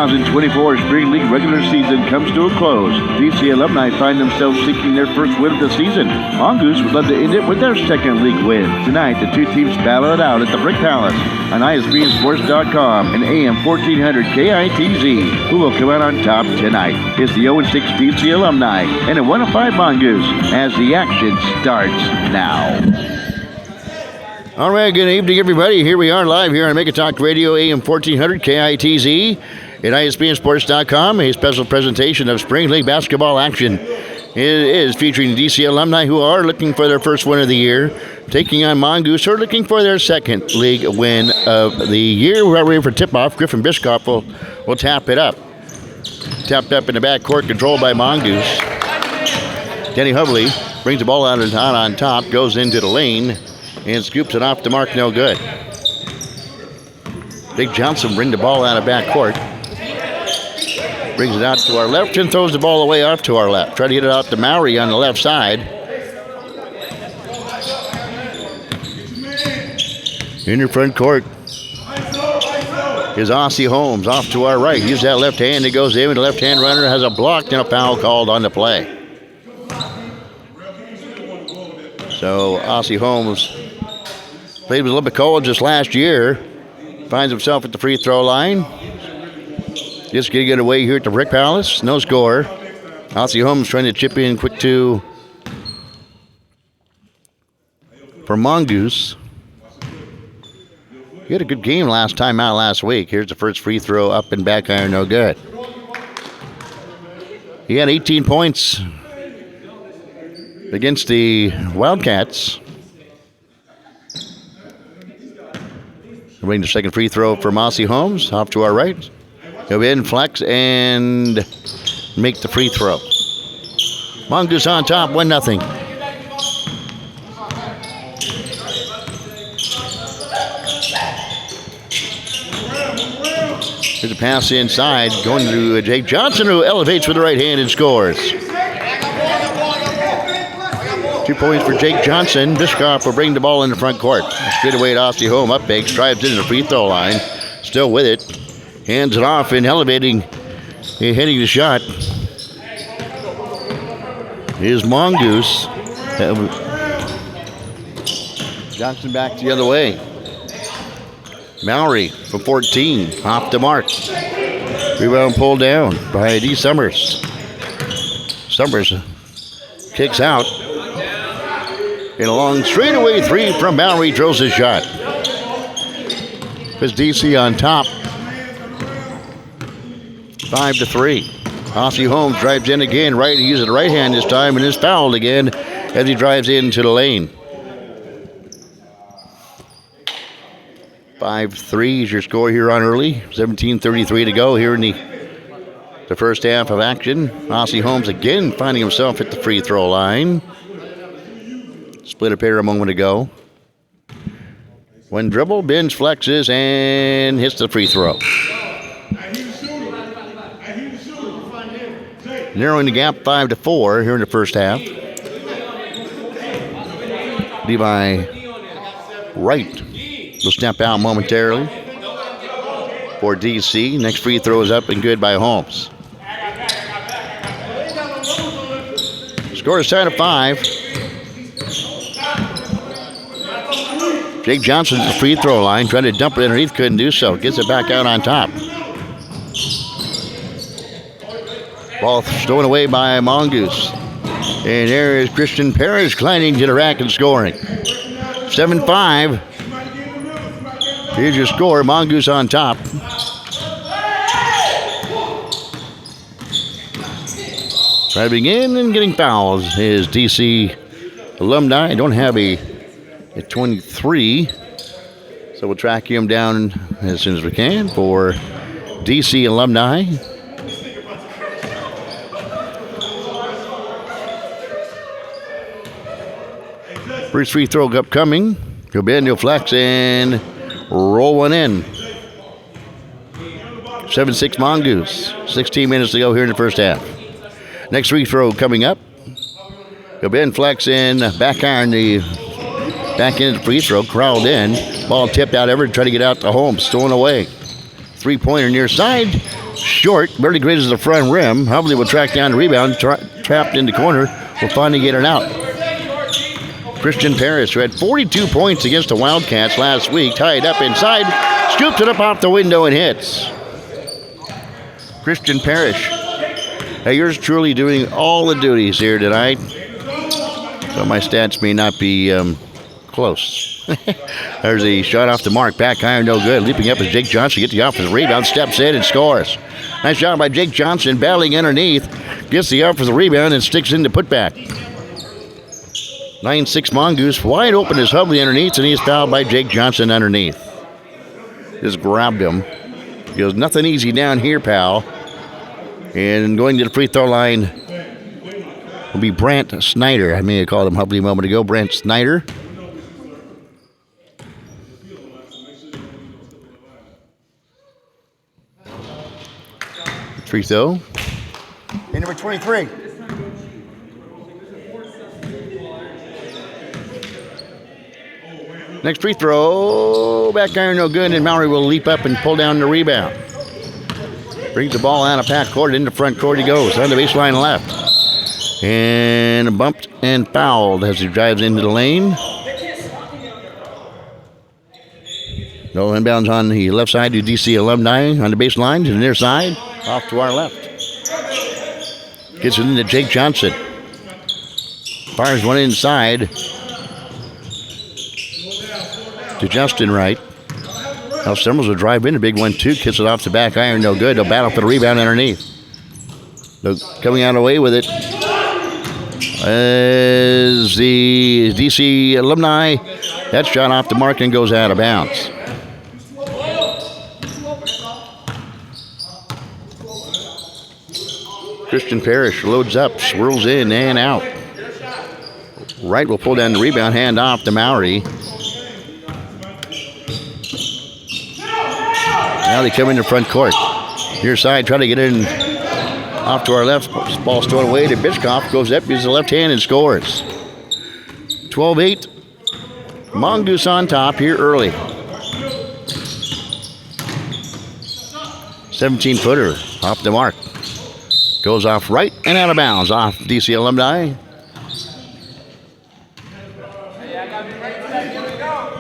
2024 Spring League regular season comes to a close. DC Alumni find themselves seeking their first win of the season. Mongoose would love to end it with their second league win. Tonight, the two teams battle it out at the Brick Palace on ISBSports.com and AM 1400 KITZ. Who will come out on top tonight is the 0-6 DC Alumni and a 1-5 Mongoose as the action starts now. All right, good evening, everybody. Here we are live here on Make It Talk Radio, AM 1400 KITZ at ISBNsports.com. A special presentation of Spring League basketball action. It is featuring DC Alumni who are looking for their first win of the year, taking on Mongoose who are looking for their second league win of the year. We're ready for tip-off. Griffin Biscoff will tap it up. Tapped up in the backcourt, controlled by Mongoose. Denny Hovley brings the ball out on top, goes into the lane, and scoops it off the mark, no good. Big Johnson brings the ball out of backcourt. Brings it out to our left and throws the ball away off to our left. Try to get it out to Mowry on the left side. In your front court is Aussie Holmes off to our right. Use that left hand. It goes in. The left-hand runner has a block and a foul called on the play. So Aussie Holmes played with Olympic College just last year. Finds himself at the free throw line. Just going to get away here at the Brick Palace. No score. Aussie Holmes trying to chip in quick two for Mongoose. He had a good game last time out last week. Here's the first free throw up and back iron, no good. He had 18 points against the Wildcats. Bring the second free throw for Aussie Holmes. Off to our right. Go in, flex, and make the free throw. Mongoose on top, 1-0. Here's a pass inside, going to Jake Johnson, who elevates with the right hand and scores. 2 points for Jake Johnson. Biscoff will bring the ball in the front court. Straight away to Aussie Holmes, up big, drives into the free throw line. Still with it. Hands it off and elevating, hitting the shot is Mongoose. Johnson back the other way. Mowry from 14, off the mark. Rebound pulled down by D. Summers. Summers kicks out. And a long straightaway three from Mowry, throws his shot. It's DC on top. 5-3. Aussie Holmes drives in again, right. He uses the right hand this time and is fouled again as he drives into the lane. 5-3 is your score here on early. 17:33 to go here in the first half of action. Aussie Holmes again finding himself at the free throw line. Split a pair a moment ago. One dribble, bends, flexes, and hits the free throw. Narrowing the gap 5-4 here in the first half. Levi Wright will step out momentarily for DC. Next free throw is up and good by Holmes. Score is tied at 5. Jake Johnson's the free throw line, trying to dump it underneath, couldn't do so. Gets it back out on top. Ball stolen away by Mongoose. And there is Christian Parrish climbing to the rack and scoring. 7-5. Here's your score, Mongoose on top. Driving in and getting fouls is DC Alumni. I don't have a 23, so we'll track him down as soon as we can for DC Alumni. First free throw upcoming. He'll bend, he'll flex, and roll one in. 7-6 Mongoose. 16 minutes to go here in the first half. Next free throw coming up. He'll bend, flex, and back iron the back into the free throw. Crawled in. Ball tipped out. Everett trying to get out to Holmes. Stolen away. Three-pointer near side. short, barely grazes the front rim. Hovley will track down the rebound, trapped in the corner. Will finally get it out. Christian Parrish, who had 42 points against the Wildcats last week, tied up inside, scoops it up off the window and hits. Christian Parrish. Now yours truly doing all the duties here tonight. So my stats may not be close. There's a shot off the mark. Back iron, no good. Leaping up as Jake Johnson gets the offensive rebound, steps in and scores. Nice job by Jake Johnson, battling underneath. Gets the offensive rebound and sticks in the putback. 9-6 Mongoose. Wide open is Hovley underneath, and he's fouled by Jake Johnson underneath. Just grabbed him. He goes, nothing easy down here, pal. And going to the free throw line will be Brant Snyder. I may have called him Hovley a moment ago. Brant Snyder. Free throw. And number 23. Next free throw. Back iron, no good. And Mallory will leap up and pull down the rebound. Brings the ball out of half court. Into front court he goes. On the baseline left. And bumped and fouled as he drives into the lane. No inbounds on the left side to DC Alumni on the baseline to the near side. Off to our left. Gets it into Jake Johnson. Fires one inside to Justin Wright. Now Simmons will drive in a big 1-2. Kicks it off the back iron. No good. They'll battle for the rebound underneath. They're coming out away with it as the DC Alumni. That shot off the mark and goes out of bounds. Christian Parrish loads up, swirls in and out. Wright will pull down the rebound, hand off to Mowry. Now they come into front court. Near side, try to get in off to our left. Ball stolen away to Bishkoff. Goes up, uses the left hand and scores. 12-8. Mongoose on top here early. 17-footer off the mark. Goes off right and out of bounds off DC Alumni.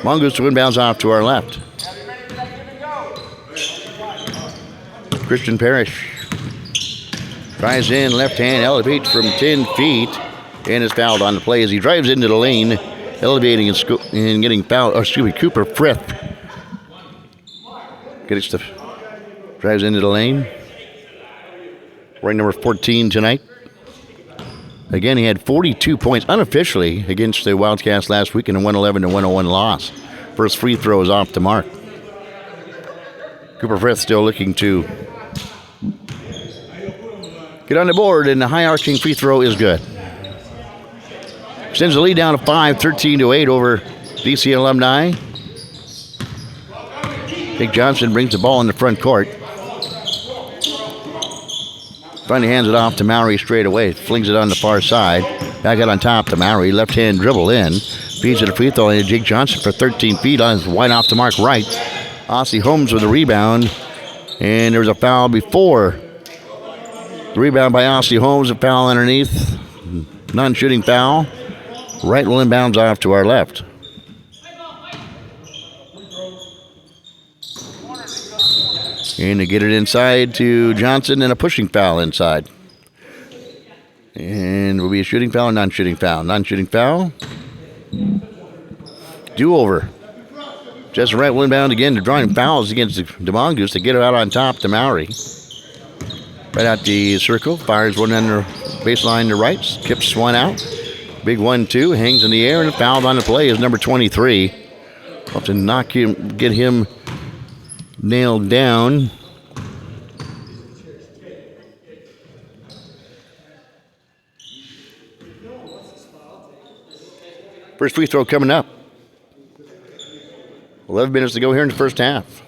Mongoose to inbounds off to our left. Christian Parrish tries in, left hand, elevates from 10 feet, and is fouled on the play as he drives into the lane, elevating and getting fouled. Cooper Frith drives into the lane. Wearing number 14 tonight. Again, he had 42 points unofficially against the Wildcats last week in a 111-101 loss. First free throw is off the mark. Cooper Frith still looking to get on the board, and the high-arching free throw is good. Sends the lead down to 5, 13-8 over DC Alumni. Jake Johnson brings the ball in the front court. Finally hands it off to Mowry straight away. Flings it on the far side. Back out on top to Mowry. Left hand dribble in. Feeds it a free throw line to Jake Johnson for 13 feet. On his wide off the mark right. Aussie Holmes with the rebound. And there was a foul before. The rebound by Aussie Holmes. A foul underneath. Non-shooting foul. Right will inbounds off to our left. And to get it inside to Johnson, and a pushing foul inside. And will be a shooting foul or non-shooting foul? Non-shooting foul. Do-over. Justin Wright will inbound again to drawing fouls against the Mongoose to get it out on top to Mowry. Right out the circle. Fires one under baseline to right. Skips one out. Big 1-2. Hangs in the air, and fouled on the play is number 23. Have to get him nailed down. First free throw coming up. 11 minutes to go here in the first half.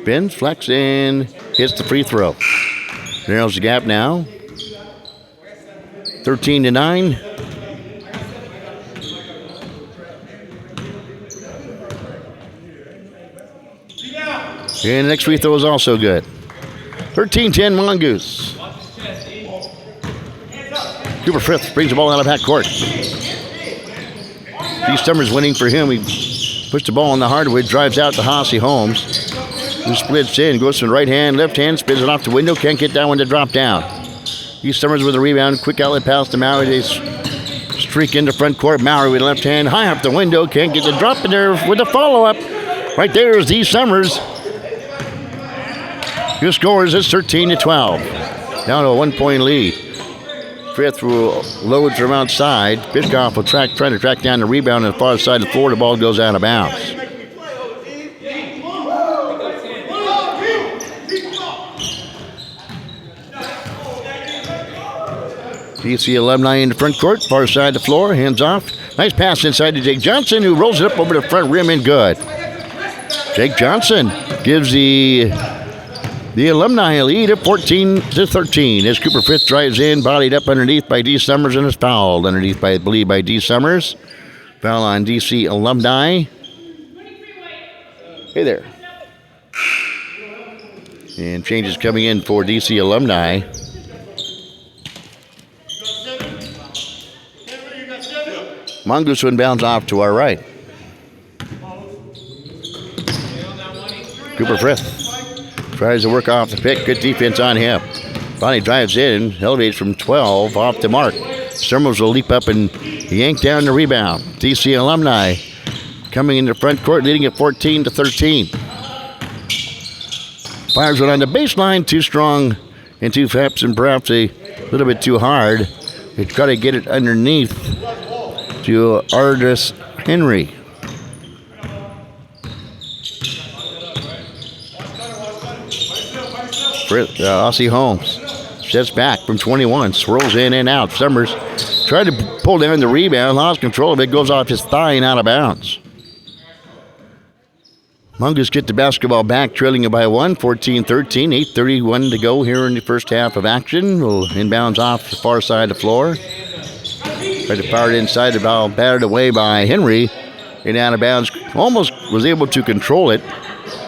Spins, flex, and hits the free throw. Narrows the gap now. 13-9. And the next free throw is also good. 13-10 Mongoose. Cooper Frith brings the ball out of half court. These Summers winning for him. He puts the ball on the hardwood, drives out to Hossie Holmes, who splits in, goes from the right hand, left hand, spins it off the window, can't get that one to drop down. These Summers with a rebound, quick outlet pass to Maury. They streak into front court. Maury with left hand, high up the window, can't get the drop in there with the follow-up. Right there is these Summers. Your scores is 13-12. Down to a 1-point lead. Frith will load from outside. Biscoff will try to track down the rebound on the far side of the floor. The ball goes out of bounds. DC Alumni in the front court, far side of the floor, hands off. Nice pass inside to Jake Johnson, who rolls it up over the front rim and good. Jake Johnson gives the Alumni a lead at 14-13 as Cooper Frith drives in, bodied up underneath by D. Summers and is fouled underneath by D. Summers. Foul on DC Alumni. Hey there. And changes coming in for DC Alumni. Mongoose inbounds off to our right. Cooper Frith tries to work off the pick. Good defense on him. Finally drives in, elevates from 12 off the mark. Summers will leap up and yank down the rebound. DC Alumni coming in the front court, leading at 14-13. Fires it on the baseline, too strong and too fast, and perhaps a little bit too hard. They try to get it underneath to Ardis Henry. Ossie Holmes steps back from 21, swirls in and out. Summers tried to pull down the rebound, lost control of it, goes off his thigh and out of bounds. Mongoose get the basketball back, trailing it by 1, 14-13, 8:31 to go here in the first half of action. Will inbounds off the far side of the floor. Tried to fire it inside, the ball battered away by Henry and out of bounds. Almost was able to control it,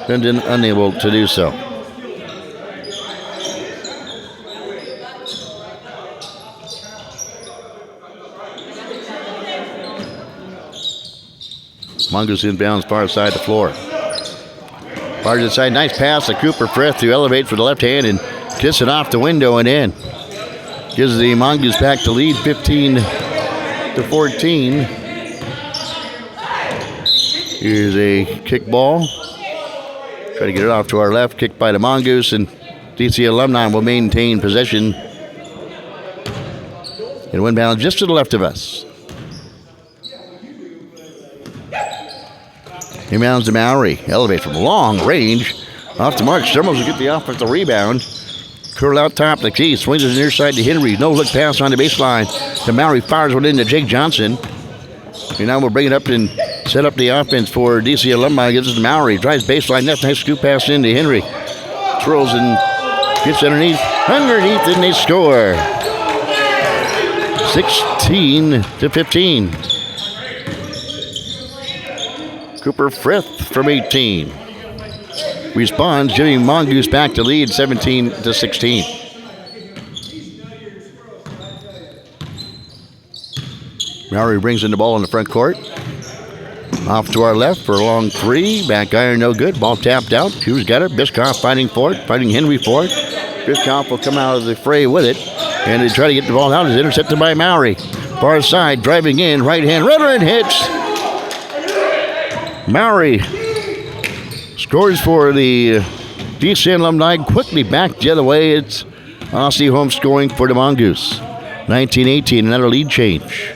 then unable to do so. Mongoose inbounds far side of the floor. Far inside, nice pass to Cooper Frith to elevate for the left hand and kiss it off the window and in. Gives the Mongoose back to lead 15-14. Here's a kick ball. Try to get it off to our left. Kicked by the Mongoose, and DC Alumni will maintain possession. And inbound just to the left of us. Inbounds to Maury. Elevate from long range. Off the mark. Summers will get the offensive rebound. Curl out top of the key. Swings it near side to Henry. No look pass on the baseline. To Maury. Fires one into Jake Johnson. And now we'll bring it up and set up the offense for DC Alumni. Gives it to Maury. Drives baseline. Nice scoop pass into Henry. Twirls and gets underneath. And they score. 16-15. Cooper Frith from 18. Responds, giving Mongoose back to lead 17-16. Maury brings in the ball in the front court. Off to our left for a long three. Back iron, no good. Ball tapped out. Who's got it? Biscoff fighting for it. Fighting Henry for it. Biscoff will come out of the fray with it. And they try to get the ball out. It's intercepted by Maury. Far side, driving in. Right hand runner and hits. Maury scores for the DC Alumni. Quickly back the other way. It's Ossie Holmes scoring for the Mongoose. 19-18, another lead change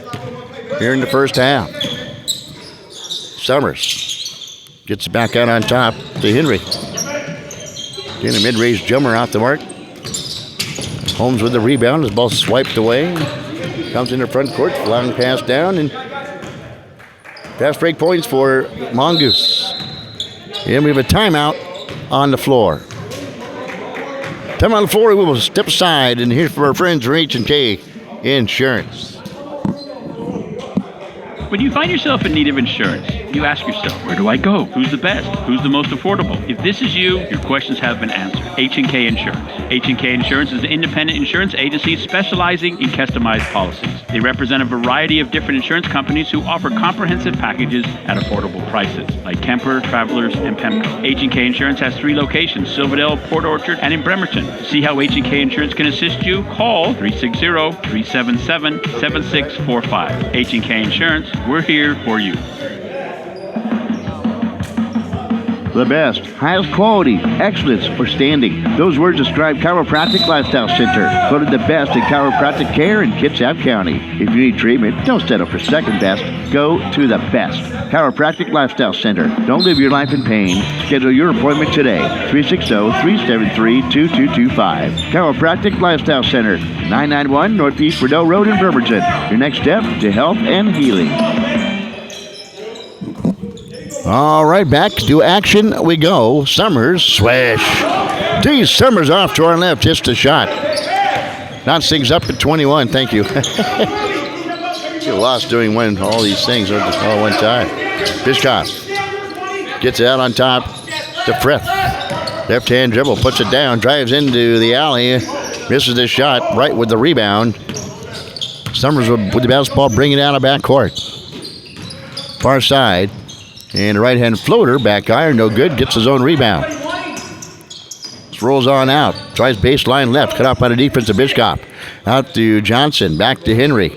here in the first half. Summers gets it back out on top to Henry. Getting a mid-range jumper off the mark. Holmes with the rebound. His ball swiped away. Comes in the front court. Long pass down and fast break points for Mongoose. And we have a timeout on the floor. Timeout on the floor. We will step aside and hear from our friends from H&K Insurance. When you find yourself in need of insurance, You ask yourself, where do I go? Who's the best? Who's the most affordable? If this is you, your questions have been answered. H&K Insurance. H&K Insurance is an independent insurance agency specializing in customized policies. They represent a variety of different insurance companies who offer comprehensive packages at affordable prices, like Kemper, Travelers, and Pemco. H&K Insurance has 3 locations, Silverdale, Port Orchard, and in Bremerton. To see how H&K Insurance can assist you, call 360-377-7645. H&K Insurance, we're here for you. The best, highest quality, excellence, or standing. Those words describe Chiropractic Lifestyle Center. Voted the best in chiropractic care in Kitsap County. If you need treatment, don't settle for second best. Go to the best. Chiropractic Lifestyle Center. Don't live your life in pain. Schedule your appointment today. 360-373-2225. Chiropractic Lifestyle Center. 991 Northeast Rideau Road in Bremerton. Your next step to health and healing. All right, back to action we go. Summers, swish. D. Summers off to our left, just a shot. Knocks things up at 21, thank you. You lost doing all these things all at one time. Bishkop gets it out on top to Frith. Left-hand dribble, puts it down, drives into the alley, misses the shot, right with the rebound. Summers with the basketball, bringing it out of backcourt. Far side. And a right-hand floater, back iron, no good, gets his own rebound. Rolls on out, tries baseline left, cut off by the defensive Bishkop. Out to Johnson, back to Henry.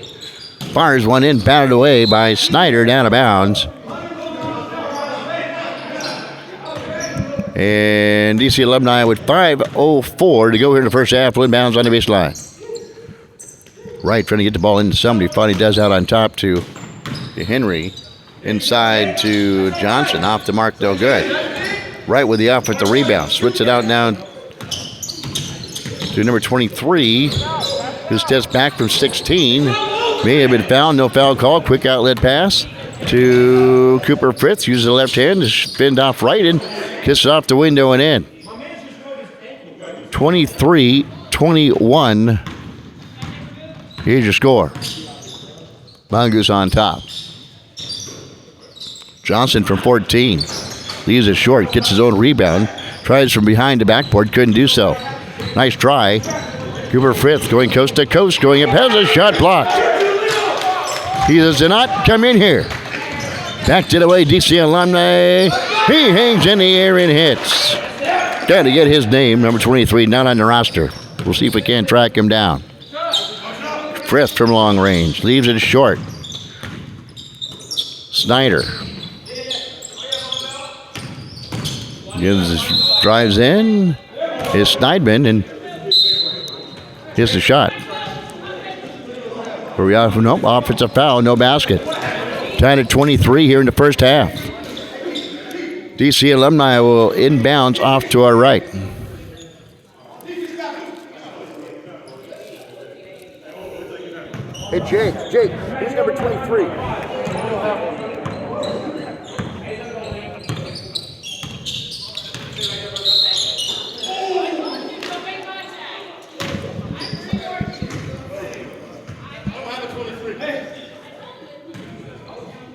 Fires one in, batted away by Snyder, down of bounds. And DC Alumni with 5:04 to go here in the first half, inbounds on the baseline. Wright trying to get the ball into somebody, finally does out on top to Henry. Inside to Johnson, off the mark, no good. Right with the offensive rebound, switch it out now to number 23, who steps back from 16. May have been fouled, no foul call. Quick outlet pass to Cooper Fritz, uses the left hand to spin off right and kisses off the window and in. 23-21. Here's your score. Mongoose on top. Johnson from 14. Leaves it short, gets his own rebound. Tries from behind the backboard, couldn't do so. Nice try. Cooper Frith going coast to coast, going up, has a shot blocked. He does not come in here. Back to the way, DC Alumni. He hangs in the air and hits. Got to get his name, number 23, not on the roster. We'll see if we can track him down. Frith from long range, leaves it short. Snyder. Drives in, is Schneidman, and hits the shot. Where we are, nope, offensive foul, no basket. Tied at 23 here in the first half. DC Alumni will inbounds off to our right. Hey, Jake, who's number 23?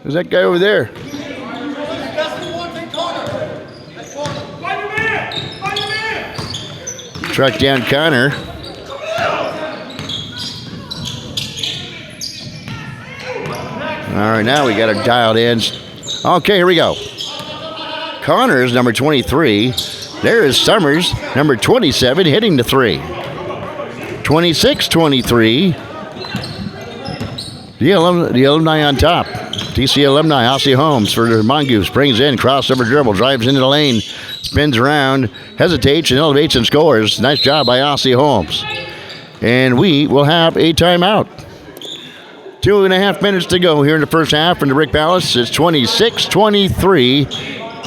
There's that guy over there. Track down Connor. All right, now we got her dialed in. Okay, here we go. Connors, number 23. There is Summers, number 27, hitting the three. 26-23. The Alumni on top. DC Alumni, Ossie Holmes for the Mongoose. Brings in, crossover dribble, drives into the lane, spins around, hesitates and elevates and scores. Nice job by Ossie Holmes. And we will have a timeout. 2.5 minutes to go here in the first half from the Brick Palace. It's 26-23.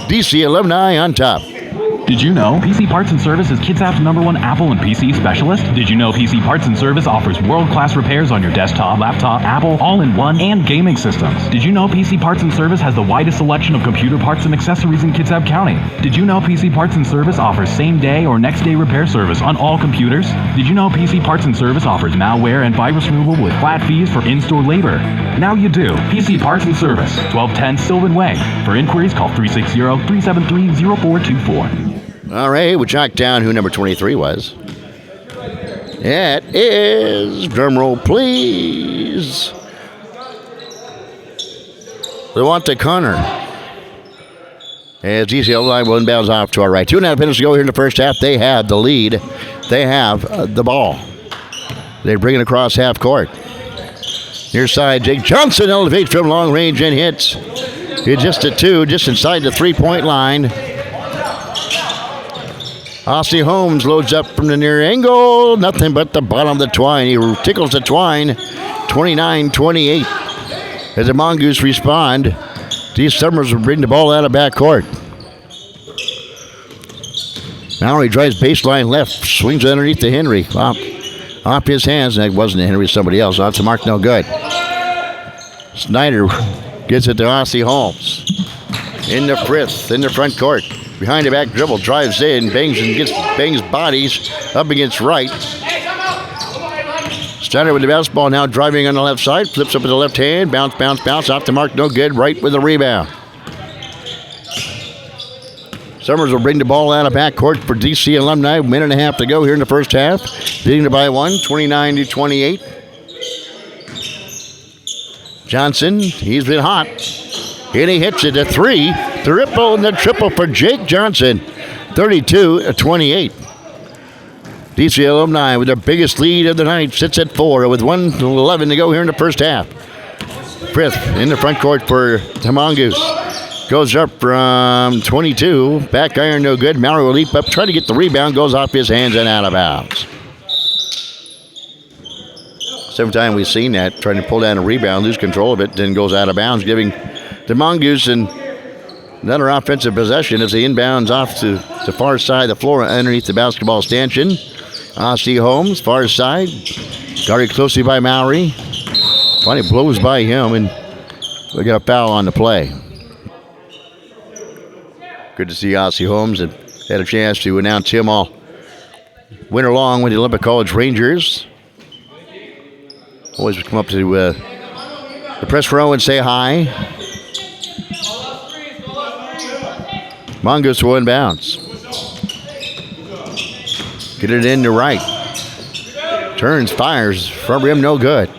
DC Alumni on top. Did you know PC Parts and Service is Kitsap's #1 Apple and PC specialist? Did you know PC Parts and Service offers world-class repairs on your desktop, laptop, Apple, all-in-one, and gaming systems? Did you know PC Parts and Service has the widest selection of computer parts and accessories in Kitsap County? Did you know PC Parts and Service offers same-day or next-day repair service on all computers? Did you know PC Parts and Service offers malware and virus removal with flat fees for in-store labor? Now you do. PC Parts and Service, 1210 Sylvan Way. For inquiries, call 360-373-0424. All right, we'll jot down who number 23 was. It is, drumroll please, Lewanta Connor. As DC Alumni will inbounds off to our right. 2.5 minutes to go here in the first half. They have the lead. They have the ball. They bring it across half court. Near side, Jake Johnson elevates from long range and hits. It's just a 2, just inside the 3-point line. Ossie Holmes loads up from the near angle. Nothing but the bottom of the twine. He tickles the twine. 29-28. As the Mongoose respond, these Summers will bring the ball out of backcourt. Mallory drives baseline left. Swings underneath to Henry. Off his hands. That wasn't Henry, somebody else. Off the mark, no good. Snyder gets it to Ossie Holmes. In the Frith, in the front court. Behind the back dribble, drives in, bangs bodies up against right. Snyder with the basketball now driving on the left side, flips up with the left hand, bounce, off the mark, no good, right with the rebound. Summers will bring the ball out of backcourt for DC Alumni. A minute and a half to go here in the first half. Leading it by 1, 29-28. Johnson, he's been hot. And he hits it, a 3. Triple and the triple for Jake Johnson. 32-28. DC Alumni with their biggest lead of the night sits at 4 with 1:11 to go here in the first half. Frith in the front court for the Mongoose. Goes up from 22. Back iron no good. Mallory will leap up, try to get the rebound. Goes off his hands and out of bounds. Seventh time we've seen that. Trying to pull down a rebound, lose control of it, then goes out of bounds, giving the Mongoose another offensive possession as he inbounds off to the far side of the floor underneath the basketball stanchion. Ossie Holmes, far side. Guarded closely by Mallory. Finally blows by him, and we got a foul on the play. Good to see Ossie Holmes, and had a chance to announce him all winter long with the Olympic College Rangers. Always come up to the press row and say hi. Mongoose will inbounds. Get it in to right. Turns, fires, front rim, no good.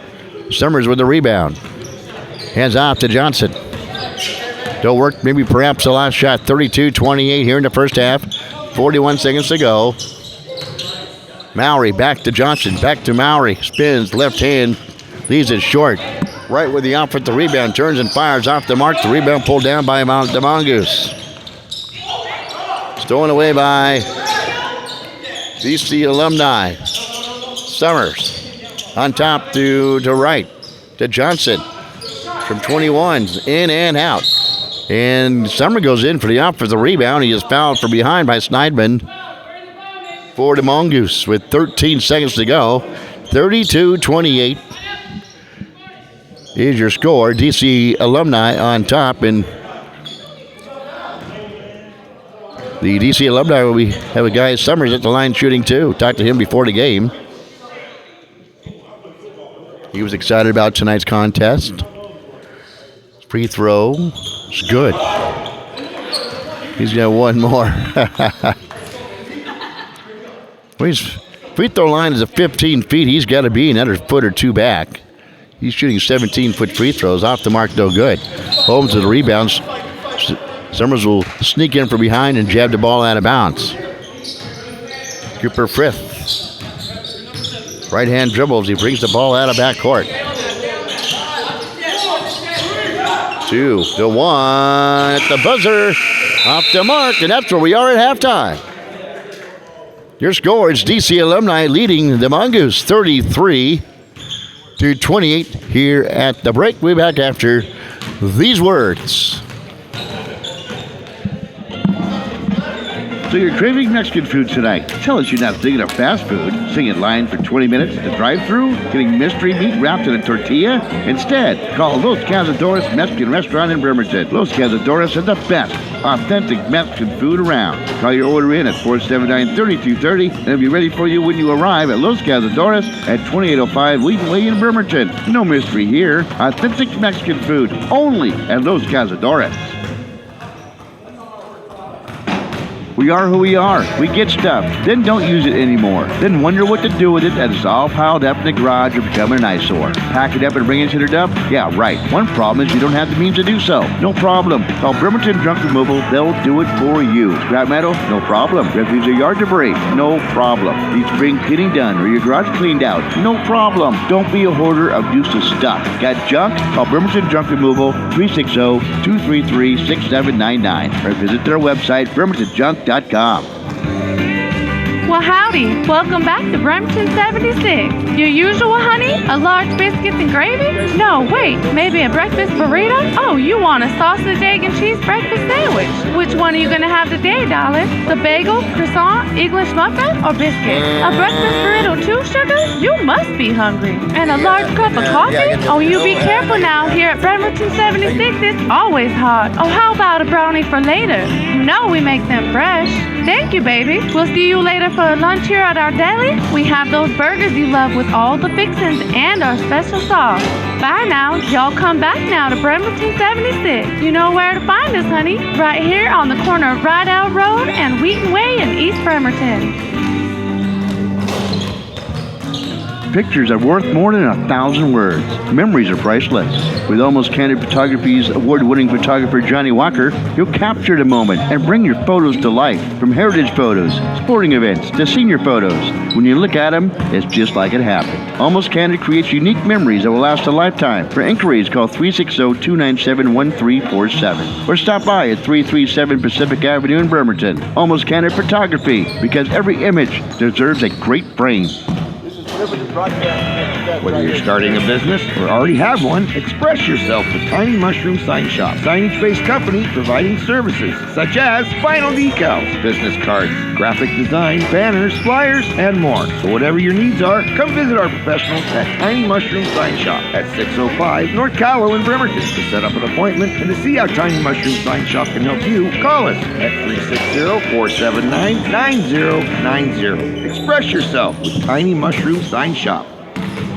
Summers with the rebound. Hands off to Johnson. Don't work, maybe perhaps the last shot. 32-28 here in the first half. 41 seconds to go. Mallory back to Johnson, back to Mallory. Spins, left hand, leaves it short. Right with the offensive rebound, turns and fires off the mark. The rebound pulled down by the Mongoose. Stolen away by DC Alumni. Summers on top to right to Johnson from 21, in and out. And Summer goes in for the offensive rebound. He is fouled from behind by Sneidman for the Mongoose with 13 seconds to go. 32-28 is your score. DC Alumni on top, and the DC Alumni will have a guy, Summers, at the line shooting too. Talked to him before the game. He was excited about tonight's contest. Free throw is good. He's got one more. Well, his free throw line is at 15 feet. He's got to be another foot or two back. He's shooting 17-foot free throws. Off the mark, no good. Holmes with the rebounds. Summers will sneak in from behind and jab the ball out of bounds. Cooper Frith. Right-hand dribbles. He brings the ball out of backcourt. 2-1 at the buzzer. Off the mark, and that's where we are at halftime. Your score is DC Alumni leading the Mongoose 33-28 here at the break. We'll be back after these words. So you're craving Mexican food tonight. Tell us you're not thinking of fast food, sitting in line for 20 minutes at the drive-thru, getting mystery meat wrapped in a tortilla. Instead, call Los Cazadores Mexican Restaurant in Bremerton. Los Cazadores are the best authentic Mexican food around. Call your order in at 479-3230 and it'll be ready for you when you arrive at Los Cazadores at 2805 Wheaton Way in Bremerton. No mystery here. Authentic Mexican food only at Los Cazadores. We are who we are. We get stuff, then don't use it anymore. Then wonder what to do with it as it's all piled up in the garage or becoming an eyesore. Pack it up and bring it to the dump? Yeah, right. One problem is you don't have the means to do so. No problem. Call Bremerton Junk Removal. They'll do it for you. Scrap metal? No problem. Refuse or yard debris? No problem. Need spring cleaning done or your garage cleaned out? No problem. Don't be a hoarder of useless stuff. Got junk? Call Bremerton Junk Removal 360-233-6799 or visit their website, bremertonjunk.com. Well, howdy. Welcome back to Bremerton 76. Your usual, honey? A large biscuits and gravy? No, wait. Maybe a breakfast burrito? Oh, you want a sausage, egg, and cheese breakfast sandwich. Which one are you going to have today, darling? The bagel, croissant, English muffin, or biscuit? A breakfast burrito too, sugar? You must be hungry. And a large cup of coffee? Oh, you be careful now. Here at Bremerton 76, it's always hot. Oh, how about a brownie for later? You know we make them fresh. Thank you, baby. We'll see you later for lunch here at our deli. We have those burgers you love with all the fixins and our special sauce. Bye now. Y'all come back now to Bremerton 76. You know where to find us, honey. Right here on the corner of Rydell Road and Wheaton Way in East Bremerton. Pictures are worth more than 1,000 words. Memories are priceless. With Almost Candid Photography's award-winning photographer Johnny Walker, you'll capture the moment and bring your photos to life. From heritage photos, sporting events, to senior photos. When you look at them, it's just like it happened. Almost Candid creates unique memories that will last a lifetime. For inquiries, call 360-297-1347 or stop by at 337 Pacific Avenue in Bremerton. Almost Candid Photography, because every image deserves a great frame. Whether you're starting a business or already have one, express yourself with Tiny Mushroom Sign Shop. Signage-based company providing services such as vinyl decals, business cards, graphic design, banners, flyers, and more. So whatever your needs are, come visit our professionals at Tiny Mushroom Sign Shop at 605 North Callow in Bremerton. To set up an appointment and to see how Tiny Mushroom Sign Shop can help you, call us at 360-479-9090. Express yourself with Tiny Mushroom Sign Shop.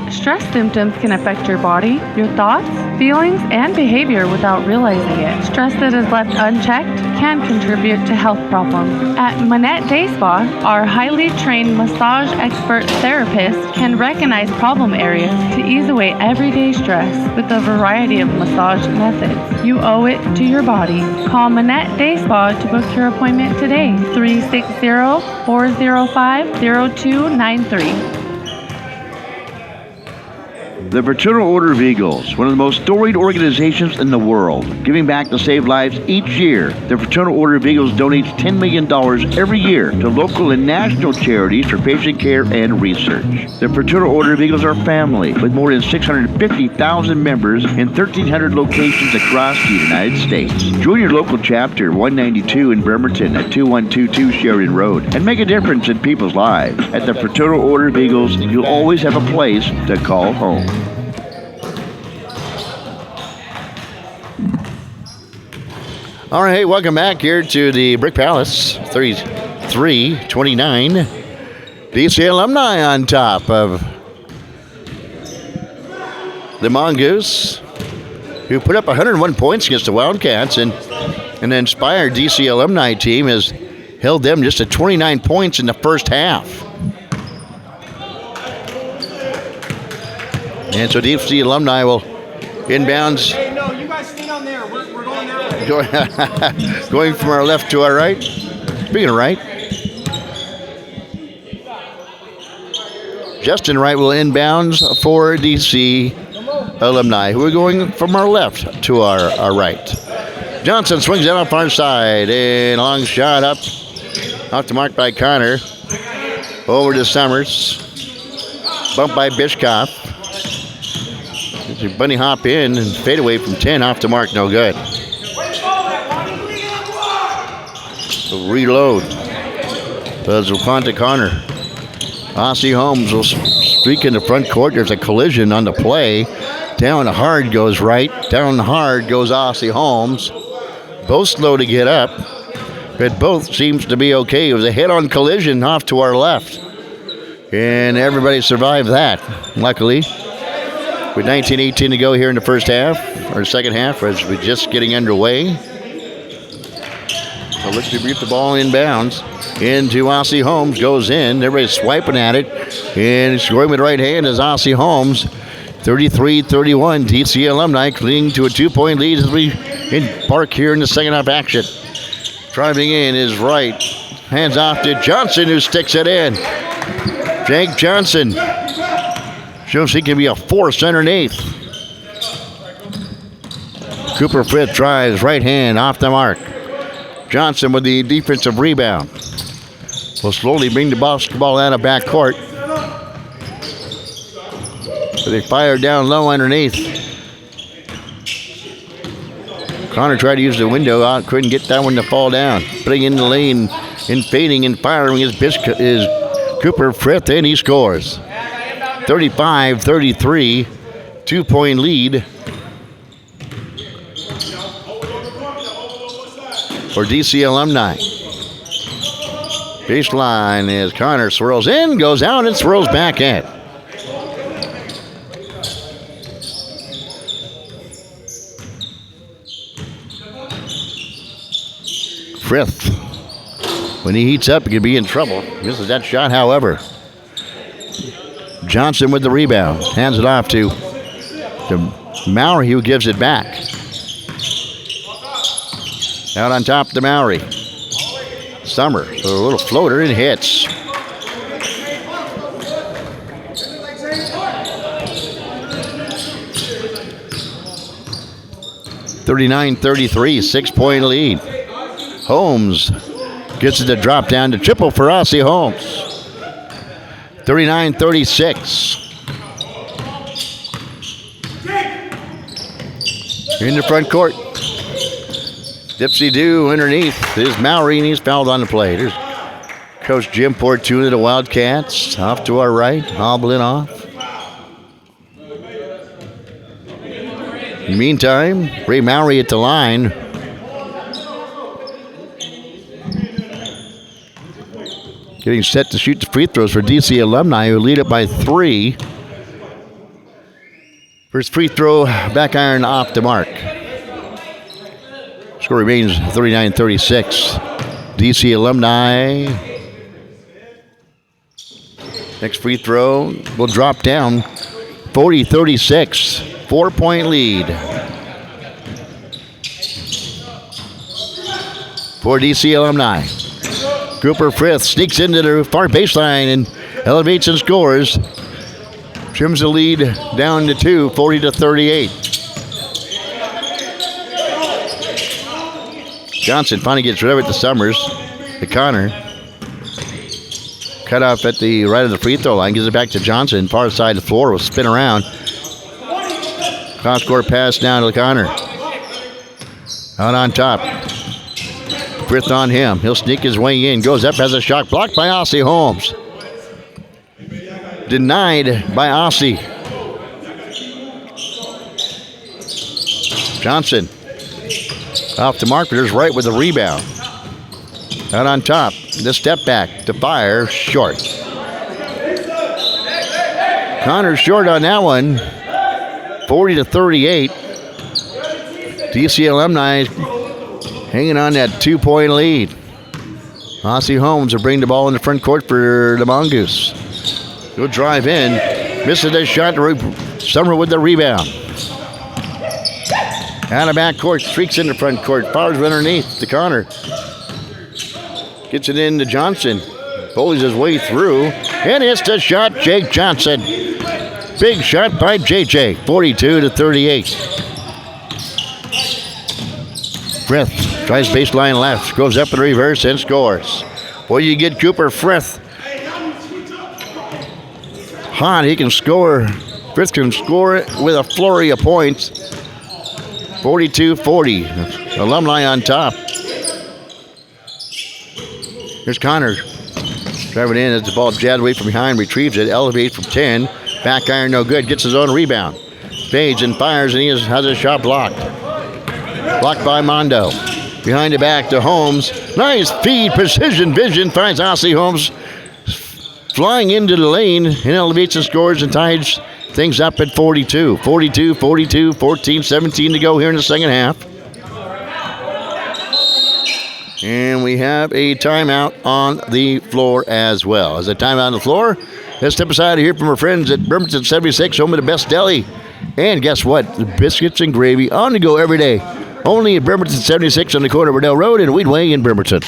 Stress symptoms can affect your body, your thoughts, feelings, and behavior without realizing it. Stress that is left unchecked can contribute to health problems. At Manette Day Spa, our highly trained massage expert therapists can recognize problem areas to ease away everyday stress with a variety of massage methods. You owe it to your body. Call Manette Day Spa to book your appointment today. 360-405-0293. The Fraternal Order of Eagles, one of the most storied organizations in the world, giving back to save lives each year. The Fraternal Order of Eagles donates $10 million every year to local and national charities for patient care and research. The Fraternal Order of Eagles are family with more than 650,000 members in 1,300 locations across the United States. Join your local chapter, 192 in Bremerton at 2122 Sheridan Road, and make a difference in people's lives. At the Fraternal Order of Eagles, you'll always have a place to call home. All right, hey, welcome back here to the Brick Palace, 33-29. DC Alumni on top of the Mongoose, who put up 101 points against the Wildcats, and the inspired DC Alumni team has held them just to 29 points in the first half. And so DC Alumni will inbounds. Hey, no, you guys stay down there. We're going there. Going from our left to our right. Speaking of right, Justin Wright will inbounds for DC Alumni, who are going from our left to our right. Johnson swings it off our side, and a long shot up off the mark by Connor. Over to Summers. Bumped by Bishkoff. Bunny hop in and fade away from 10 off the mark, no good. So reload. Does Waquanta Connor. Aussie Holmes will streak in the front court. There's a collision on the play. Down hard goes right. Down hard goes Aussie Holmes. Both slow to get up, but both seems to be okay. It was a head-on collision off to our left. And everybody survived that, luckily. With 19:18 to go here in the first half, or second half, as we're just getting underway. So let's distribute the ball inbounds. Into Aussie Holmes, goes in. Everybody's swiping at it. And scoring with the right hand is Aussie Holmes. 33-31. DC Alumni clinging to a 2-point lead as we embark here in the second half action. Driving in is right. Hands off to Johnson, who sticks it in. Jake Johnson shows he can be a force underneath. Cooper Frith drives right hand off the mark. Johnson with the defensive rebound. Will slowly bring the basketball out of backcourt. But they fire down low underneath. Connor tried to use the window out, couldn't get that one to fall down. Putting in the lane and fading and firing is Cooper Frith, and he scores. 35-33, 2-point lead for DC Alumni. Baseline as Connor swirls in, goes out, and swirls back in. Frith, when he heats up, he could be in trouble. Misses that shot, however. Johnson with the rebound. Hands it off to Mowry, who gives it back. Out on top to Mowry. Summer, a little floater, and hits. (39-33), 6-point lead. Holmes gets it to drop down to triple for Aussie Holmes. 39-36. In the front court. Dipsy-do underneath is Mowry, and he's fouled on the play. There's Coach Jim Portuna, the Wildcats, off to our right, hobbling off. In the meantime, Ray Mowry at the line. Getting set to shoot the free throws for DC Alumni, who lead it by 3. First free throw, back iron off the mark. Score remains 39-36. DC Alumni. Next free throw will drop down. 40-36. 4-point lead for DC Alumni. Cooper Frith sneaks into the far baseline and elevates and scores. Trims the lead down to 2, 40-38. Johnson finally gets rid of it to Summers. To Connor. Cut off at the right of the free throw line. Gives it back to Johnson. Far side of the floor will spin around. Cross-court pass down to Connor. Out on top. Frith on him. He'll sneak his way in. Goes up, has a shot blocked by Aussie Holmes. Denied by Aussie. Johnson. Off the mark, but there's right with the rebound. Out on top. The step back to fire. Short. Connor's short on that one. 40-38. DC Alumni hanging on that 2-point lead. Aussie Holmes will bring the ball in the front court for the Mongoose. He'll drive in. Misses that shot. Summer with the rebound. Out of back court. Streaks in the front court. Fires underneath to Connor. Gets it in to Johnson. Pulls his way through. And hits the shot. Jake Johnson. Big shot by JJ. 42-38. Frith tries baseline left. Goes up in reverse and scores. Boy, you get Cooper Frith hot. He can score. Frith can score it with a flurry of points. 42-40. Alumni on top. Here's Connor. Driving in as the ball jabbed away from behind, retrieves it, elevates from 10. Back iron no good, gets his own rebound. Fades and fires, and he has a shot blocked. Blocked by Mondo. Behind the back to Holmes. Nice feed, precision vision, finds Ossie Holmes flying into the lane and elevates and scores and ties things up at 42. 42, 14, 17 to go here in the second half. And we have a timeout on the floor as well. As a timeout on the floor, let's step aside to hear from our friends at Bremerton 76, home of the best deli. And guess what? The biscuits and gravy on the go every day. Only at Bremerton 76 on the corner of Riddell Road and Weedway in Bremerton.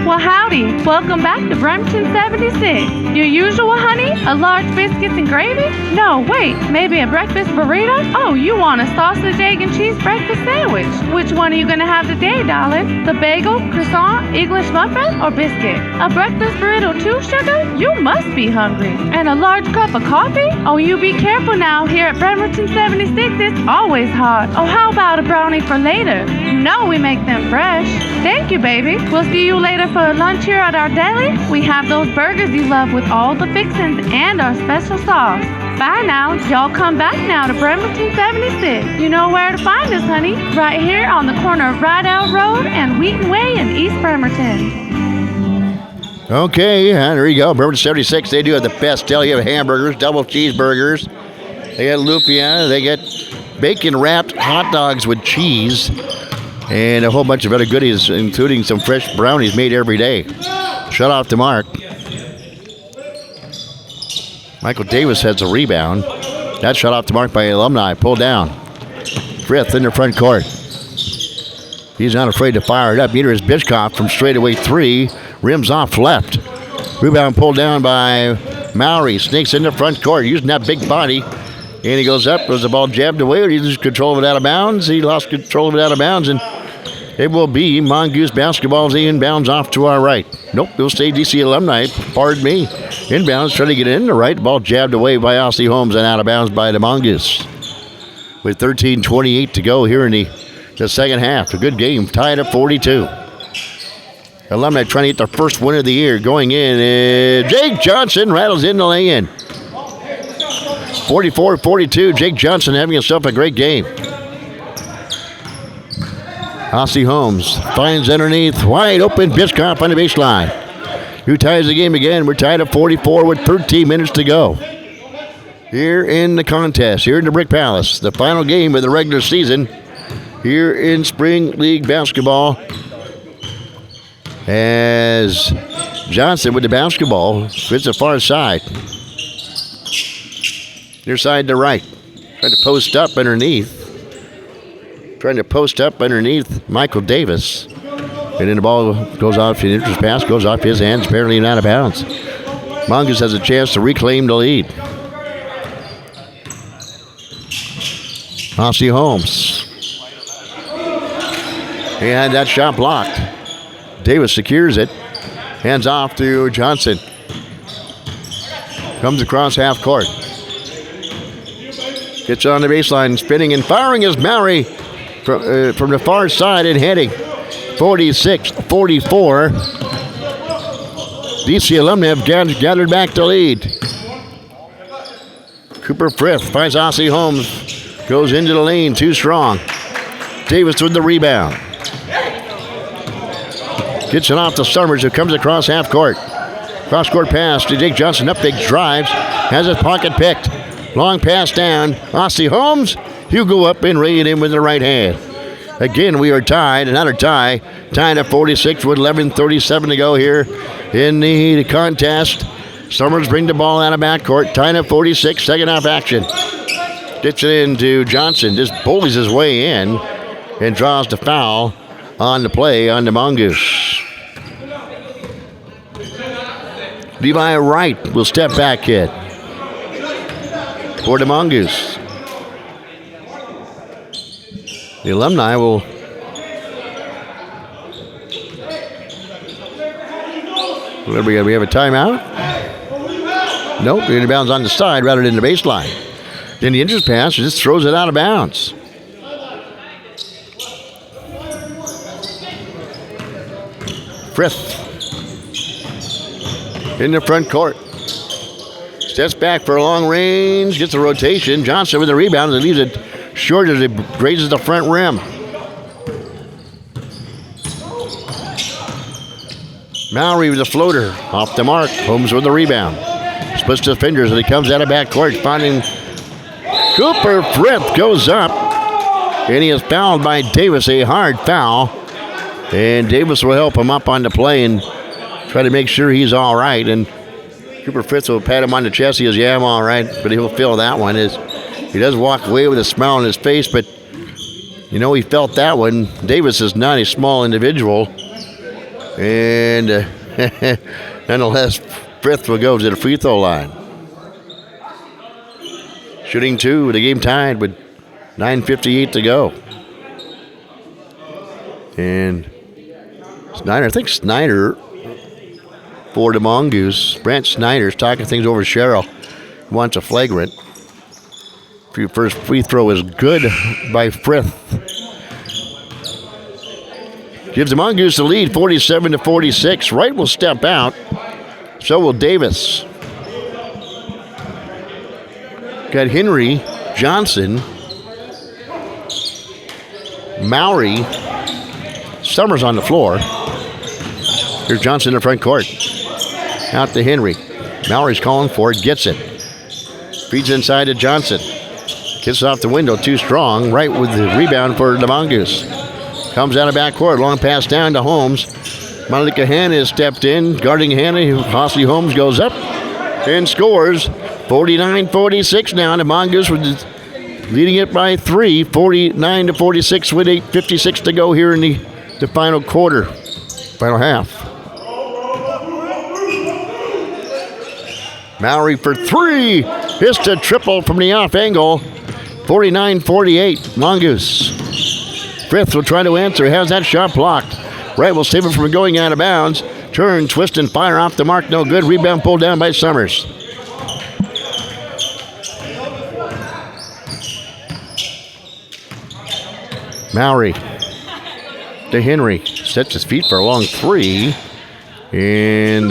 Well, howdy. Welcome back to Bremerton 76. Your usual, honey? A large biscuits and gravy? No, wait. Maybe a breakfast burrito? Oh, you want a sausage, egg, and cheese breakfast sandwich. Which one are you going to have today, darling? The bagel, croissant, English muffin, or biscuit? A breakfast burrito too, sugar? You must be hungry. And a large cup of coffee? Oh, you be careful now. Here at Bremerton 76, it's always hot. Oh, how about a brownie for later? You know we make them fresh. Thank you, baby. We'll see you later for lunch here at our deli. We have those burgers you love with all the fixings and our special sauce. Bye now. Y'all come back now to Bremerton 76. You know where to find us, honey. Right here on the corner of Riddell Road and Wheaton Way in East Bremerton. Okay, and there you go. Bremerton 76, they do have the best deli. You have hamburgers, double cheeseburgers. They got lupia. They get bacon-wrapped hot dogs with cheese. And a whole bunch of other goodies, including some fresh brownies made every day. Shut off the mark. Michael Davis has a rebound. That's shut off the mark by Alumni. Pulled down. Frith in the front court. He's not afraid to fire it up. Neither is Bishkoff from straightaway 3. Rims off left. Rebound pulled down by Mowry. Sneaks in the front court using that big body. And he goes up. Was the ball jabbed away? He loses control of it out of bounds. He lost control of it out of bounds. And it will be Mongoose basketball inbounds off to our right. Nope, it'll stay DC Alumni. Pardon me. Inbounds trying to get in the right. Ball jabbed away by Ossie Holmes and out of bounds by the Mongoose. With 13:28 to go here in the second half. A good game. Tied at 42. Alumni trying to get their first win of the year. Going in. Jake Johnson rattles in the lay-in. 44-42. Jake Johnson having himself a great game. Ossie Holmes finds underneath. Wide open. Bishkoff on the baseline. Who ties the game again? We're tied at 44 with 13 minutes to go. Here in the contest. Here in the Brick Palace. The final game of the regular season. Here in Spring League basketball. As Johnson with the basketball. Fits the far side. Near side to right. Trying to post up underneath. Trying to post up underneath Michael Davis. And then the ball goes off, the interest pass goes off his hands, barely out of bounds. Mongoose has a chance to reclaim the lead. Ossie Holmes. He had that shot blocked. Davis secures it. Hands off to Johnson. Comes across half court. Gets on the baseline, spinning and firing is Mowry from the far side and heading. 46-44. DC Alumni have gathered back the lead. Cooper Frith finds Ossie Holmes. Goes into the lane, too strong. Davis with the rebound. Gets it off to Summers, who comes across half court. Cross-court pass to Jake Johnson. Up big drives. Has his pocket picked. Long pass down. Ossie Holmes. He'll go up and ray it in with the right hand. Again, we are tied. Another tie. Tied at 46 with 11:37 to go here in the contest. Summers bring the ball out of backcourt. Tied at 46. Second half action. Gets it into Johnson. Just bullies his way in and draws the foul on the play on the Mongoose. Levi Wright will step back in for the Mongoose. The Alumni will what do we got? We have a timeout? Nope, the inbounds on the side rather than the baseline. Then the interest pass just throws it out of bounds. Frith in the front court. Steps back for a long range, gets a rotation. Johnson with the rebound and leaves it short as it grazes the front rim. Mowry with a floater off the mark. Holmes with the rebound. Splits defenders and he comes out of backcourt, finding Cooper Frith goes up. And he is fouled by Davis, a hard foul. And Davis will help him up on the play and try to make sure he's all right. And Cooper Frith will pat him on the chest. He goes, yeah, I'm all right. But he'll feel that one. He does walk away with a smile on his face, but, you know, he felt that one. Davis is not a small individual. And nonetheless, Frith will go to the free throw line. Shooting two, the game tied with 9:58 to go. And Snyder for the Mongoose. Brent Snyder's talking things over to Sherrill. Wants a flagrant. First free throw is good by Frith. Gives the Mongoose the lead, 47-46. Wright will step out. So will Davis. Got Henry, Johnson, Mowry, Summers on the floor. Here's Johnson in the front court. Out to Henry. Mowry's calling for it, gets it. Feeds inside to Johnson. Gets off the window, too strong. Right with the rebound for the Mongoose. Comes out of backcourt, long pass down to Holmes. Malika Hanna has stepped in, guarding Hanna. Hostley Holmes goes up and scores. 49-46 now. The Mongoose was leading it by 3, 49-46 with 8:56 to go here in the final quarter, final half. Mowry for 3. Hits a triple from the off angle. 49-48, Mongoose. Frith will try to answer. Has that shot blocked. Wright will save it from going out of bounds. Turn, twist, and fire off the mark. No good. Rebound pulled down by Summers. Mowry to Henry. Sets his feet for a long 3. And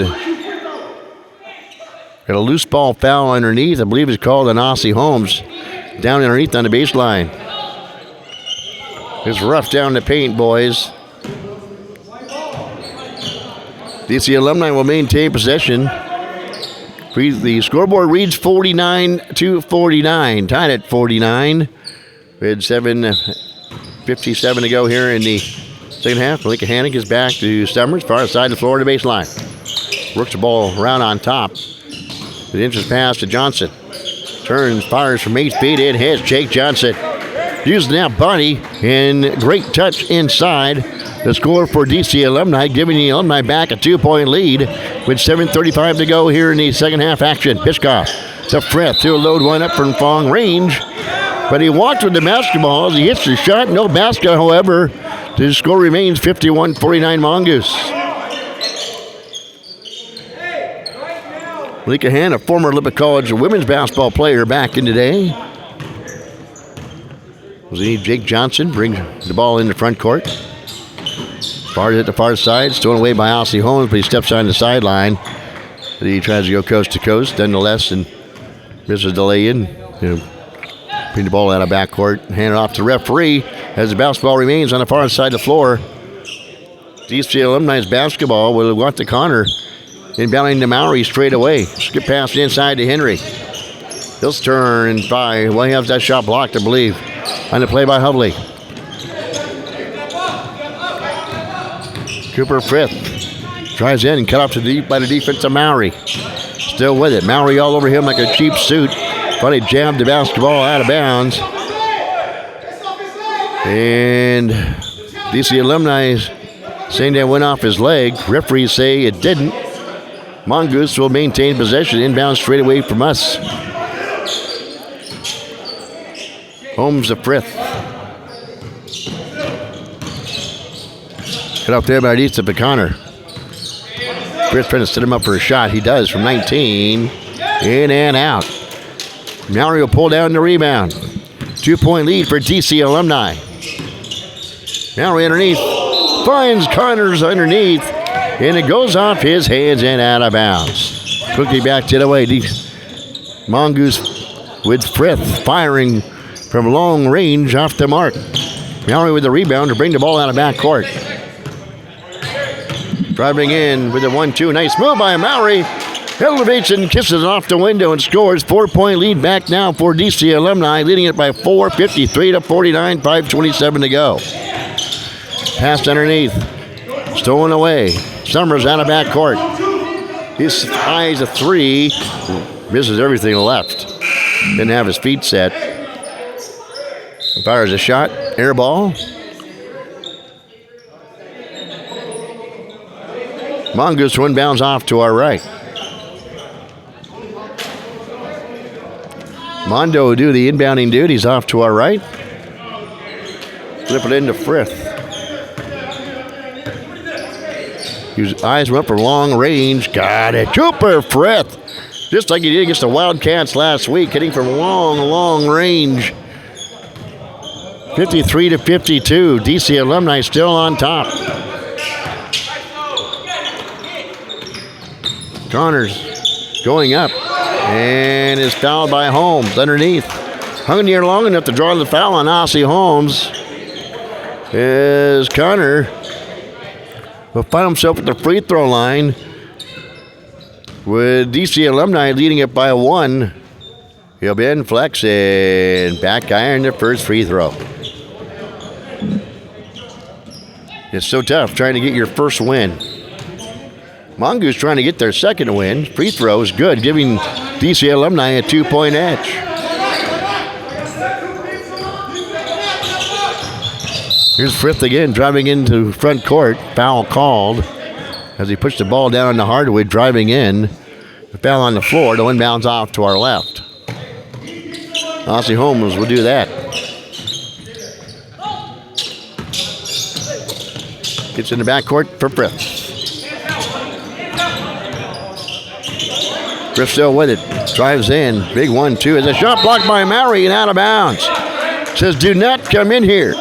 got a loose ball foul underneath. I believe it's called an Aussie Holmes. Down underneath on the baseline. It's rough down the paint, boys. DC Alumni will maintain possession. The scoreboard reads 49-49. Tied at 49. We had 7:57 to go here in the second half. Malika Hanna is back to Summers, far side of the floor to baseline. Works the ball around on top. The inches pass to Johnson. Turns, fires from 8 feet in, hits Jake Johnson. Using that body and great touch inside. The score for DC Alumni, giving the Alumni back a 2-point lead with 7:35 to go here in the second half action. Pishkoff to Frith. He'll load one up from long range, but he walked with the basketball as he hits the shot. No basket, however. The score remains 51-49 Mongoose. Malika Hanna, former Olympic College women's basketball player back in today. Jake Johnson brings the ball in the front court. Far at the far side, stolen away by Aussie Holmes, but he steps on the sideline. He tries to go coast to coast, nonetheless, and misses the lay-in. Bring the ball out of backcourt, hand it off to the referee as the basketball remains on the far side of the floor. DC Alumni's basketball will want to Connor. Inbounding to Mowry straight away. Skip pass inside to Henry. He'll turn and fire. Well, he has that shot blocked, I believe. On the play by Hovley. Cooper Frith drives in and cut off to deep by the defense of Mowry. Still with it. Mowry all over him like a cheap suit. Finally jabbed the basketball out of bounds. And DC Alumni saying that went off his leg. Referees say it didn't. Mongoose will maintain possession. Inbound straight away from us. Holmes to Frith. Cut off there by East of Connor. Frith trying to set him up for a shot. He does from 19. In and out. Mowry will pull down the rebound. 2-point lead for DC Alumni. Mowry underneath. Finds Connors underneath. And it goes off his hands and out of bounds. Quickly back to the way. Mongoose with Frith firing from long range off the mark. Mallory with the rebound to bring the ball out of backcourt. Driving in with a 1-2. Nice move by Mallory. Elevates and kisses it off the window and scores. 4-point lead back now for DC Alumni, leading it by 4, 53-49, 5:27 to go. Pass underneath. Stolen away. Summers out of backcourt. His eyes a 3. Misses everything left. Didn't have his feet set. Fires a shot. Air ball. Mongoose inbounds off to our right. Mondo will do the inbounding duties off to our right. Flip it into Frith. His eyes went for long range. Got it. Cooper Frith. Just like he did against the Wildcats last week, hitting from long range. 53-52. DC Alumni still on top. Connors going up and is fouled by Holmes underneath. Hung in the air long enough to draw the foul on Ossie Holmes. As Connor will find himself at the free throw line with DC Alumni leading it by 1. He'll be in flex and back iron the first free throw. It's so tough trying to get your first win. Mongoose trying to get their second win. Free throw is good, giving DC Alumni a 2-point edge. Here's Frith again, driving into front court. Foul called as he pushed the ball down on the hardwood, driving in. The foul on the floor, the inbounds off to our left. Ossie Holmes will do that. Gets in the backcourt for Frith. Frith still with it. Drives in. Big 1-2. As a shot blocked by Mallory and out of bounds. Says, do not come in here.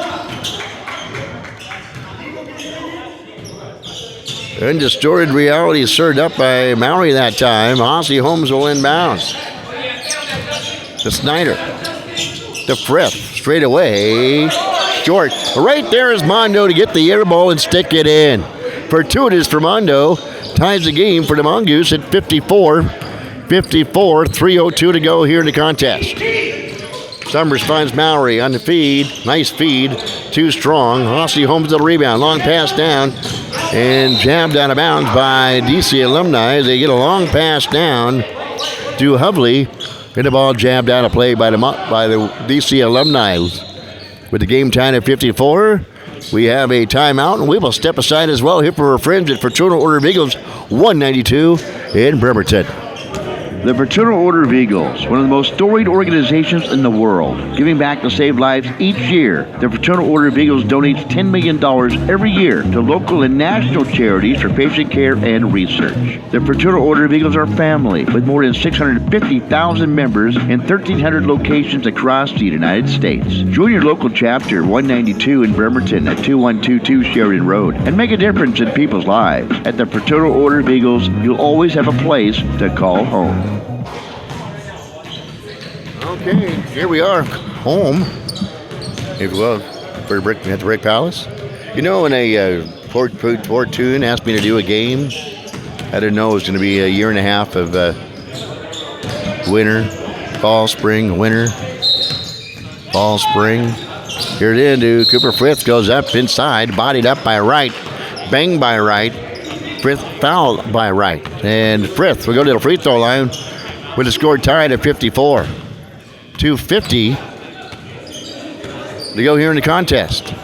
Undistorted reality served up by Mallory that time. Ossie Holmes will inbounds. To Snyder. To Frith. Straight away. Short. Right there is Mondo to get the air ball and stick it in. Fortuitous for Mondo. Ties the game for the Mongoose at 54. 3:02 to go here in the contest. Summers finds Mallory on the feed. Nice feed. Too strong. Ossie Holmes the rebound. Long pass down. And jabbed out of bounds by DC Alumni. They get a long pass down to Hovley. And the ball jabbed out of play by the DC Alumni. With the game tied at 54, we have a timeout, and we will step aside as well here for our friends at Fraternal Order of Eagles 192 in Bremerton. The Fraternal Order of Eagles, one of the most storied organizations in the world, giving back to save lives each year. The Fraternal Order of Eagles donates $10 million every year to local and national charities for patient care and research. The Fraternal Order of Eagles are family with more than 650,000 members in 1,300 locations across the United States. Join your local chapter 192 in Bremerton at 2122 Sheridan Road and make a difference in people's lives. At the Fraternal Order of Eagles, you'll always have a place to call home. Okay, here we are, home, if you will, at the Brick Palace. You know, when Fortune asked me to do a game, I didn't know it was going to be a year and a half of winter, fall, spring, winter, fall, spring. Here it is, dude. Cooper Frith goes up inside, bodied up by right, banged by right, Frith fouled by right. And Frith will go to the free throw line with the score tied at 54. 2:50 to go here in the contest.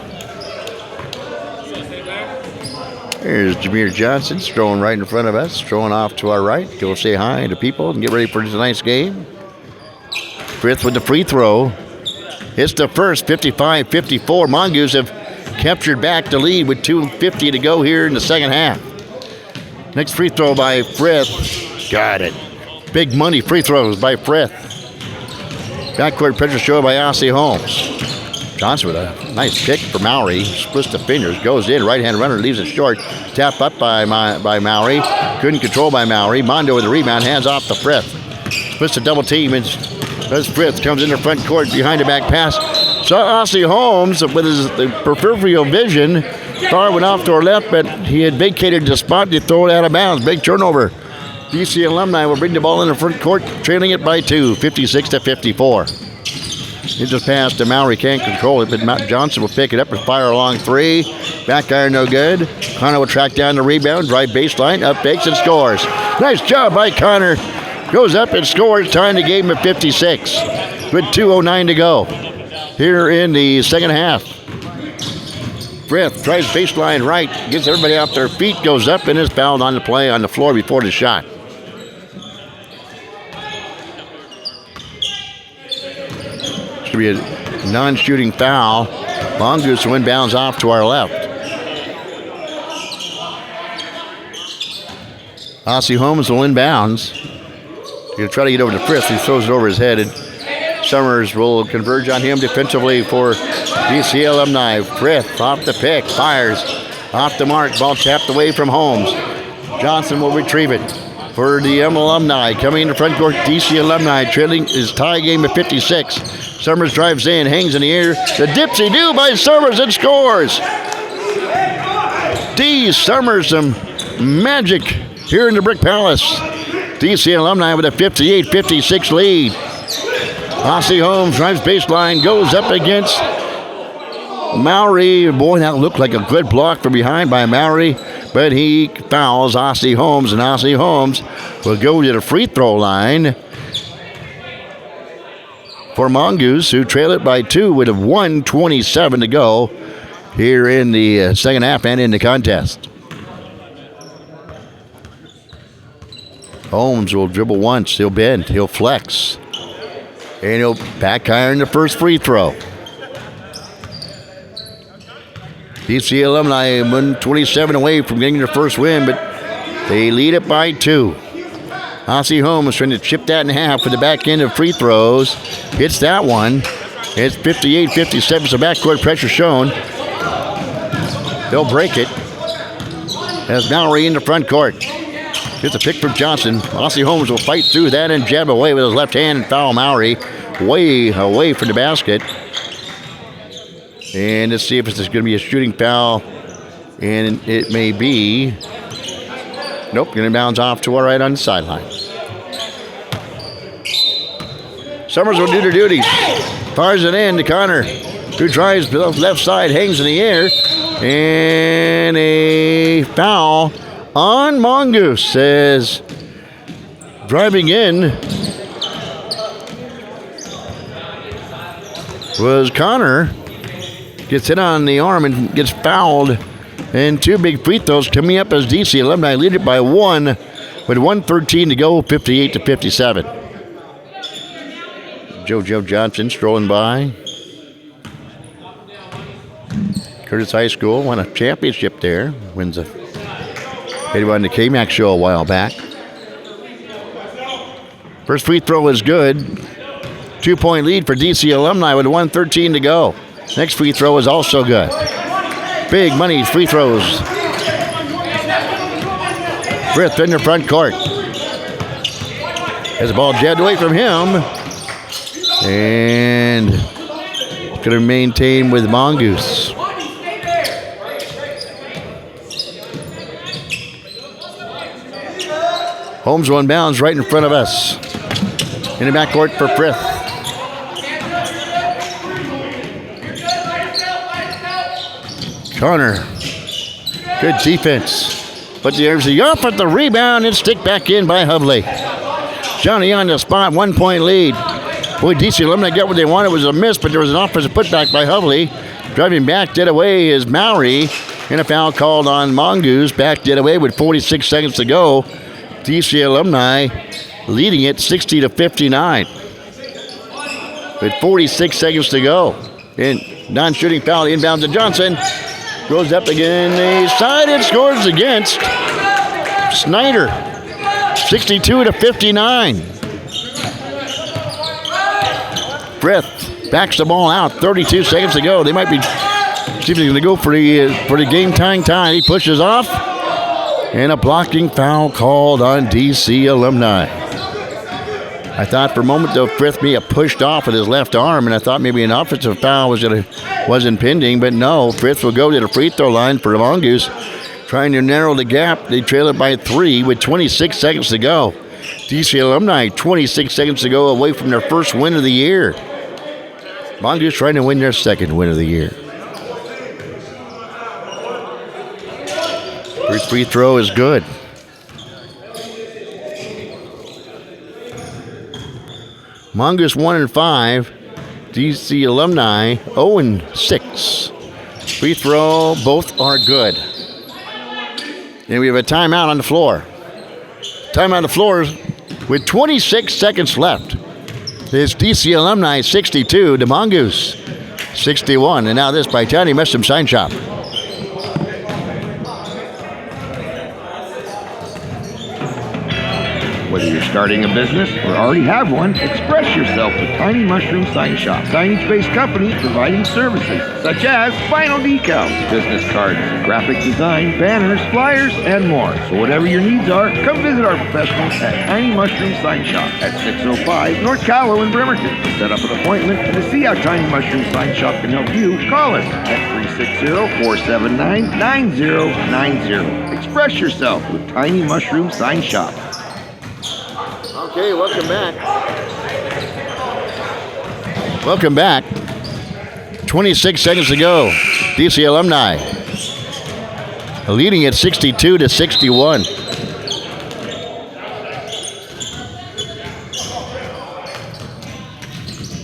Here's Jameer Johnson throwing right in front of us, throwing off to our right. Go say hi to people and get ready for tonight's game. Frith with the free throw. It's the first, 55-54. Mongoose have captured back the lead with 2:50 to go here in the second half. Next free throw by Frith. Got it. Big money free throws by Frith. Backcourt pressure show by Ossie Holmes. Johnson with a nice kick for Mowry. Splits the fingers, goes in. Right-hand runner leaves it short. Tap up by Mowry. Couldn't control by Mowry. Mondo with the rebound. Hands off to Frith. Splits the double team. And Frith comes in the front court behind the back pass. Saw Ossie Holmes with his peripheral vision. Thought went off to our left, but he had vacated the spot to throw it out of bounds. Big turnover. DC Alumni will bring the ball in the front court, trailing it by 2, 56-54. He just passed to Mowry, can't control it, but Matt Johnson will pick it up and fire a long 3. Back iron, no good. Connor will track down the rebound, drive baseline, up fakes and scores. Nice job by Connor. Goes up and scores, tying the game at 56 with 2:09 to go here in the second half. Frith tries baseline right, gets everybody off their feet, goes up and is fouled on the play on the floor before the shot. It's going to be a non-shooting foul. Mongoose will inbounds off to our left. Ossie Holmes will inbounds. He's going to try to get over to Frith. He throws it over his head, and Summers will converge on him defensively for DC Alumni. Frith off the pick, fires off the mark. Ball tapped away from Holmes. Johnson will retrieve it for the Alumni. Coming in the front court, DC Alumni trailing his tie game at 56. Summers drives in, hangs in the air. The dipsy-do by Summers and scores. D. Summers, some magic here in the Brick Palace. DC Alumni with a 58-56 lead. Ossie Holmes drives baseline, goes up against Mowry. Boy, that looked like a good block from behind by Mowry, but he fouls Ossie Holmes, and Ossie Holmes will go to the free throw line for Mongoose, who trail it by 2 with 1:27 to go here in the second half and in the contest. Holmes will dribble once, he'll bend, he'll flex, and he'll back iron the first free throw. DC Alumni 1:27 away from getting their first win, but they lead it by 2. Ossie Holmes trying to chip that in half for the back end of free throws. Hits that one. It's 58-57, so backcourt pressure shown. They'll break it. As Mowry in the front court. Gets a pick from Johnson. Ossie Holmes will fight through that and jab away with his left hand and foul Mowry way away from the basket. And let's see if it's going to be a shooting foul. And it may be. Nope, going to bounce off to our right on the sideline. Summers will do their duties. Fires it in to Connor, who drives to the left side, hangs in the air. And a foul on Mongoose. Says driving in was Connor. Gets hit on the arm and gets fouled. And 2 big free throws coming up as DC Alumni lead it by 1 with 1:13 to go, 58-57. JoJo Johnson strolling by. Curtis High School won a championship there. Wins a He won the K-Mac show a while back. First free throw is good. 2-point lead for DC Alumni with 1:13 to go. Next free throw is also good. Big money free throws. Frith in the front court. Has the ball jabbed away from him. And going to maintain with Mongoose. Holmes one bounds right in front of us. In the backcourt for Frith. Connor. Good defense. But there's the offensive rebound and stick back in by Hovley. Johnny on the spot, 1-point lead. Boy, DC Alumni got what they wanted. It was a miss, but there was an offensive putback by Hovley. Driving back, dead away is Mowry. And a foul called on Mongoose. Back dead away with 46 seconds to go. DC Alumni leading it 60-59. With 46 seconds to go. And non-shooting foul, inbound to Johnson. Goes up again, the side and scores against Snyder. 62-59. Frith backs the ball out. 32 seconds to go. They might be see if they're going to go for the game tying tie. He pushes off, and a blocking foul called on DC Alumni. I thought for a moment, though, Frith may have pushed off with his left arm, and I thought maybe an offensive foul was impending, but no. Frith will go to the free throw line for the Mongoose, trying to narrow the gap. They trail it by 3 with 26 seconds to go. DC Alumni, 26 seconds to go away from their first win of the year. Mongoose trying to win their second win of the year. First free throw is good. Mongoose 1-5. DC Alumni 0-6. Free throw, both are good. And we have a timeout on the floor. Timeout on the floor with 26 seconds left. It's DC Alumni 62 to Mongoose 61. And now this by Tiny Mushroom Sign Shop. Whether you're starting a business or already have one, express yourself with Tiny Mushroom Sign Shop. Signage-based company providing services such as vinyl decals, business cards, graphic design, banners, flyers, and more. So whatever your needs are, come visit our professionals at Tiny Mushroom Sign Shop at 605 North Callow in Bremerton. To set up an appointment and to see how Tiny Mushroom Sign Shop can help you, call us at 360-479-9090. Express yourself with Tiny Mushroom Sign Shop. Okay, welcome back. Welcome back. 26 seconds to go. DC Alumni leading at 62-61.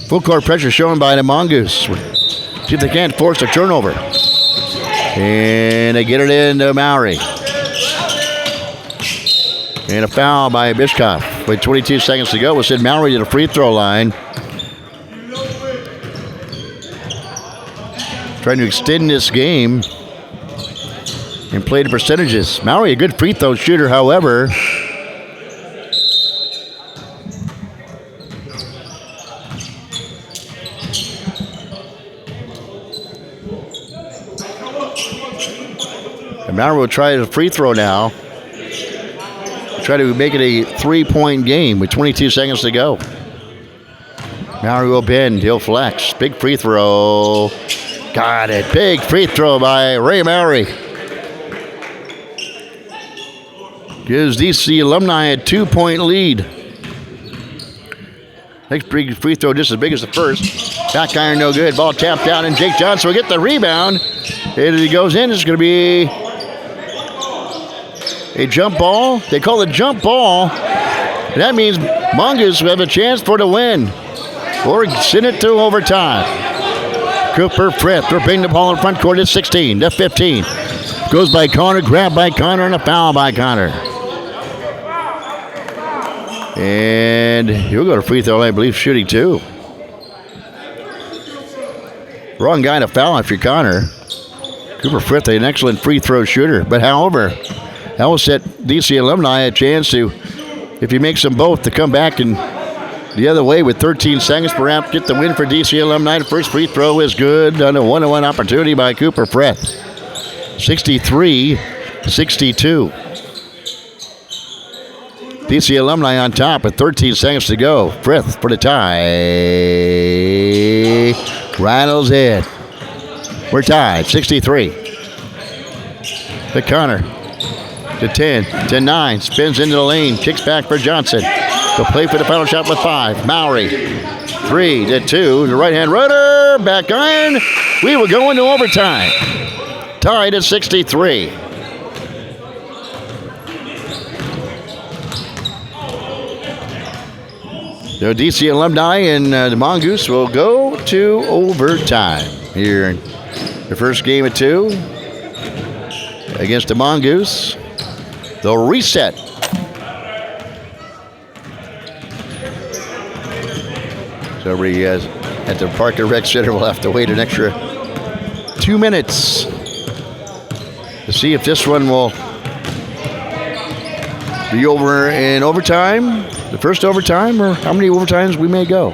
Full court pressure shown by the Mongoose. See if they can't force a turnover. And they get it into Mowry. And a foul by Bishkoff. With 22 seconds to go, we'll send Mowry to the free throw line. Trying to extend this game and play the percentages. Mowry, a good free throw shooter, however. And Mowry will try the free throw now. Try to make it a 3-point game with 22 seconds to go. Mowry will bend. He'll flex. Big free throw. Got it. Big free throw by Ray Mowry. Gives DC Alumni a 2-point lead. Next big free throw just as big as the first. Back iron no good. Ball tapped out, and Jake Johnson will get the rebound. And he goes in. It's going to be a jump ball. They call it jump ball. And that means Mongoose will have a chance for the win. Or send it to overtime. Cooper Frith will bring the ball in front court at 16-15. Goes by Connor, grabbed by Connor, and a foul by Connor. And he'll go to free throw, I believe, shooting two. Wrong guy to foul if you're Connor. Cooper Frith, an excellent free throw shooter. But however, that will set DC Alumni a chance to, if he makes them both, to come back and the other way with 13 seconds perhaps get the win for DC Alumni. The first free throw is good on a 1-on-1 opportunity by Cooper Frith. 63-62. DC Alumni on top with 13 seconds to go. Frith for the tie. Rattles in. We're tied, 63. To Connor. To 10, to 9, spins into the lane, kicks back for Johnson. He'll play for the final shot with 5. Mowry, 3 to 2, the right-hand runner, back iron. We will go into overtime. Tied at 63. So DC Alumni and the Mongoose will go to overtime here in the first game of 2 against the Mongoose. They'll reset. So we at the Parker Rec Center will have to wait an extra 2 minutes to see if this one will be over in overtime, the first overtime, or how many overtimes we may go.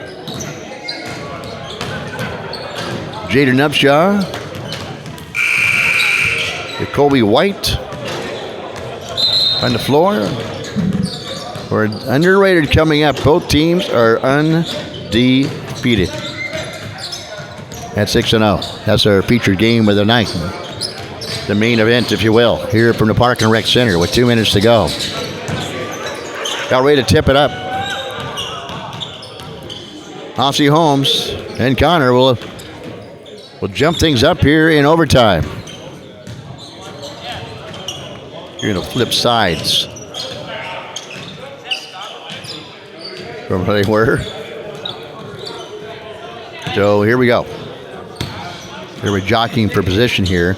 Jaden Upshaw. Colby White on the floor. We're underrated coming up. Both teams are undefeated at 6-0. That's our featured game of the night. The main event, if you will, here from the Park and Rec Center with 2 minutes to go. Got ready to tip it up. Ossie Holmes and Connor will jump things up here in overtime. You're going to flip sides from where they were. So here we go. They were jockeying for position here.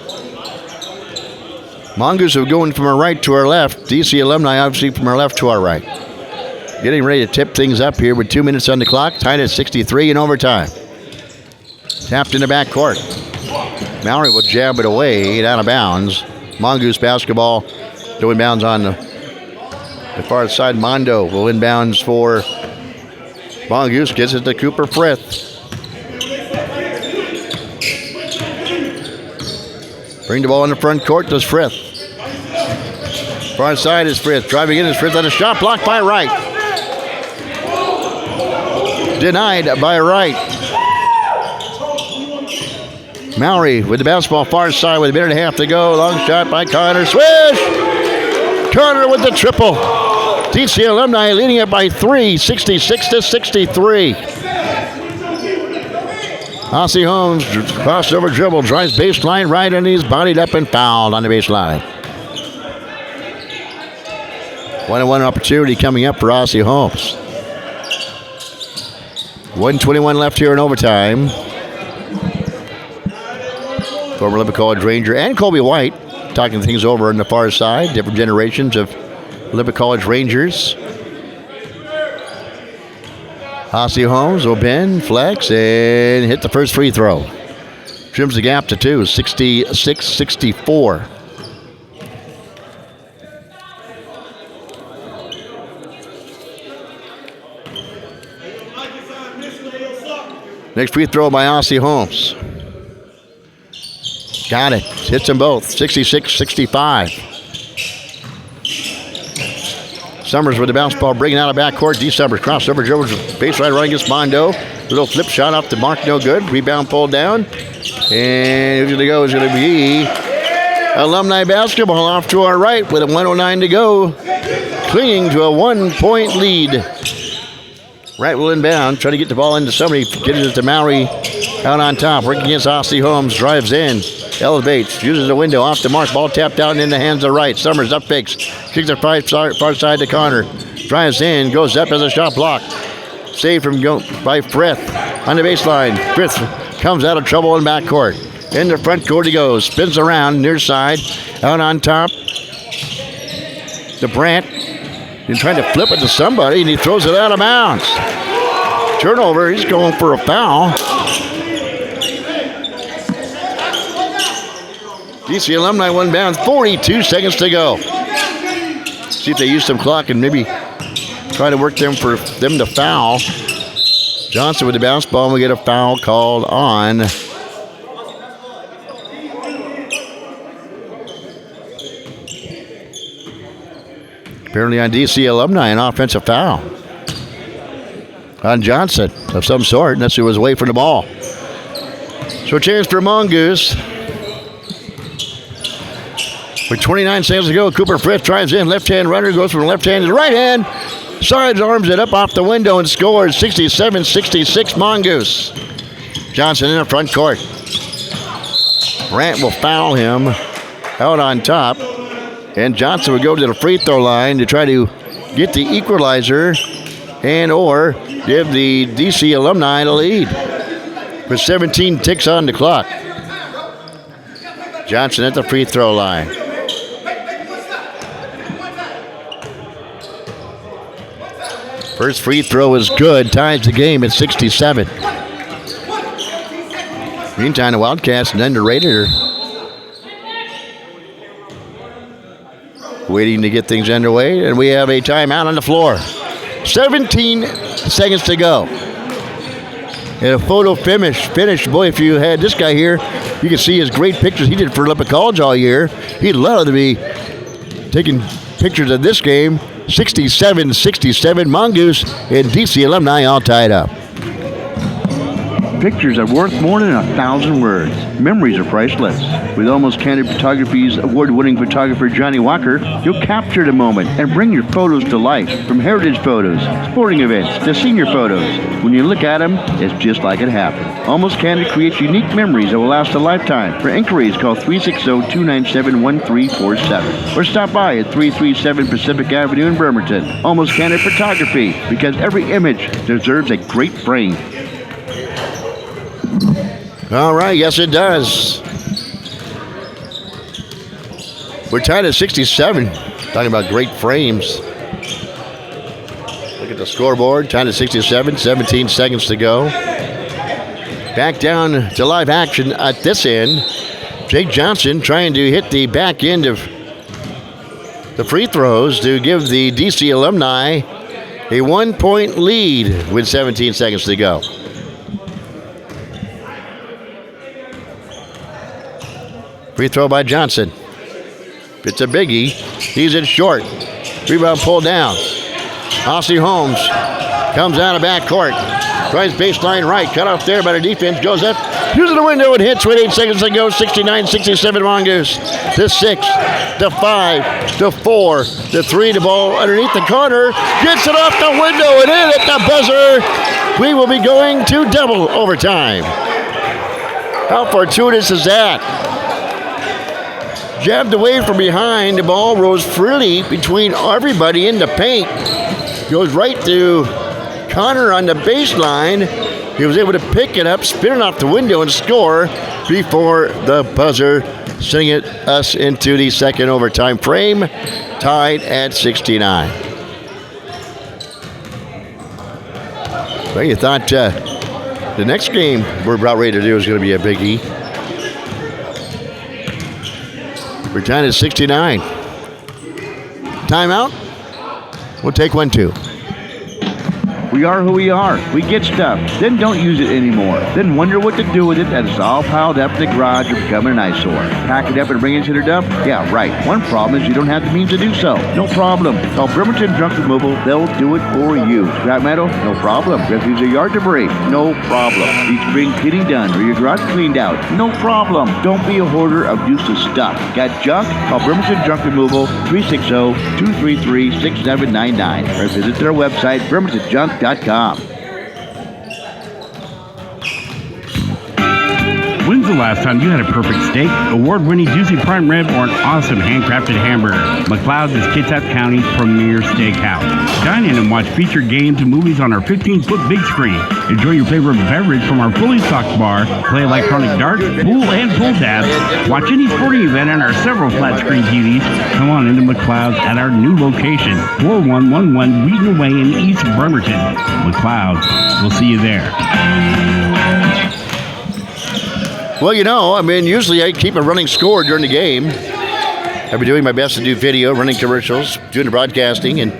Mongoose are going from our right to our left. DC Alumni obviously from our left to our right. Getting ready to tip things up here with 2 minutes on the clock. Tied at 63 in overtime. Tapped in the back court. Mallory will jab it away out of bounds. Mongoose basketball to inbounds on the far side. Mondo will inbounds for Mongoose. Gets it to Cooper Frith. Bring the ball in the front court. Does Frith. Far side is Frith. Driving in is Frith on a shot blocked by Wright. Denied by Wright. Mallory with the basketball far side with a minute and a half to go. Long shot by Connor. Swish! Connor with the triple. DC Alumni leading it by 3, 66-63. Ossie Holmes crossover dribble, drives baseline right, and he's bodied up and fouled on the baseline. 1-on-1 opportunity coming up for Ossie Holmes. 1:21 left here in overtime. Former Olympic College Ranger and Colby White talking things over on the far side. Different generations of Olympic College Rangers. Ossie Holmes will bend, flex, and hit the first free throw. Trims the gap to 2, 66-64. Next free throw by Ossie Holmes. Got it. Hits them both. 66-65. Summers with the bounce ball, bringing out of backcourt. D. Summers crossover, dribbles baseline running against Mondo. Little flip shot off the mark, no good. Rebound pulled down. And who's going to go is going to be Alumni basketball off to our right with a 1:09 to go. Clinging to a 1-point lead. Wright will inbound, try to get the ball into somebody. Gets it to Mallory out on top. Working against Ossie Holmes, drives in. Elevates, uses the window off the mark. Ball tapped out and in the hands of Wright. Summers up fakes. Kicks it far side to Connor. Drives in, goes up as a shot block. Saved by Frith on the baseline. Frith comes out of trouble in backcourt. In the front court he goes. Spins around near side. Out on top to Brandt. He's trying to flip it to somebody and he throws it out of bounds. Turnover, he's going for a foul. DC Alumni one bounds, 42 seconds to go. See if they use some clock and maybe try to work them for them to foul. Johnson with the bounce ball and we get a foul called on apparently on DC Alumni, an offensive foul on Johnson of some sort, unless he was away from the ball. So a chance for Mongoose. With 29 seconds to go, Cooper Frith drives in. Left-hand runner goes from the left hand to the right hand. Sides arms it up off the window and scores 67-66 Mongoose. Johnson in the front court. Brandt will foul him out on top. And Johnson will go to the free throw line to try to get the equalizer and or give the DC Alumni the lead. With 17 ticks on the clock. Johnson at the free throw line. First free throw is good. Ties the game at 67. Meantime, the Wildcats and underrated are waiting to get things underway, and we have a timeout on the floor. 17 seconds to go. and a photo finish. Boy, if you had this guy here, you can see his great pictures he did for Olympic College all year. He'd love to be taking pictures of this game. 67-67, Mongoose and DC Alumni all tied up. Pictures are worth more than 1,000 words. Memories are priceless. With Almost Candid Photography's award-winning photographer Johnny Walker, you'll capture the moment and bring your photos to life. From heritage photos, sporting events, to senior photos. When you look at them, it's just like it happened. Almost Candid creates unique memories that will last a lifetime. For inquiries, call 360-297-1347 or stop by at 337 Pacific Avenue in Bremerton. Almost Candid Photography, because every image deserves a great frame. All right, yes it does. We're tied at 67. Talking about great frames. Look at the scoreboard, tied at 67, 17 seconds to go. Back down to live action at this end. Jake Johnson trying to hit the back end of the free throws to give the DC Alumni a 1-point lead with 17 seconds to go. Free throw by Johnson. It's a biggie. He's in short. Rebound pulled down. Aussie Holmes comes out of backcourt. Tries baseline right. Cut off there by the defense. Goes up. Uses the window and hits with 8 seconds to go. 69-67 Mongoose. To 6. To 5. To 4. To 3. The ball underneath the corner. Gets it off the window and in at the buzzer. We will be going to double overtime. How fortuitous is that? Jabbed away from behind. The ball rose freely between everybody in the paint. Goes right to Connor on the baseline. He was able to pick it up, spin it off the window, and score before the buzzer, sending us into the second overtime frame, tied at 69. Well, you thought the next game we're about ready to do is going to be a biggie. We're tied at 69. Timeout. We'll take one, too. We are who we are. We get stuff, then don't use it anymore. Then wonder what to do with it as it's all piled up in the garage or becoming an eyesore. Pack it up and bring it to the dump? Yeah, right. One problem is you don't have the means to do so. No problem. Call Bremerton Junk Removal. They'll do it for you. Scrap metal? No problem. Refuse or yard debris? No problem. Need spring cleaning done or your garage cleaned out? No problem. Don't be a hoarder of useless stuff. Got junk? Call Bremerton Junk Removal 360-233-6799 or visit their website bremertonjunk.com. When's the last time you had a perfect steak, award-winning juicy prime rib, or an awesome handcrafted hamburger? McLeod's is Kitsap County's premier steakhouse. Dine in and watch featured games and movies on our 15-foot big screen. Enjoy your favorite beverage from our fully stocked bar. Play electronic darts, pool, and pull tabs. Watch any sporting event on our several flat-screen TVs. Come on into McLeod's at our new location, 4111 Wheaton Way in East Bremerton. McLeod's. We'll see you there. Well, usually I keep a running score during the game. I've been doing my best to do video, running commercials, doing the broadcasting, and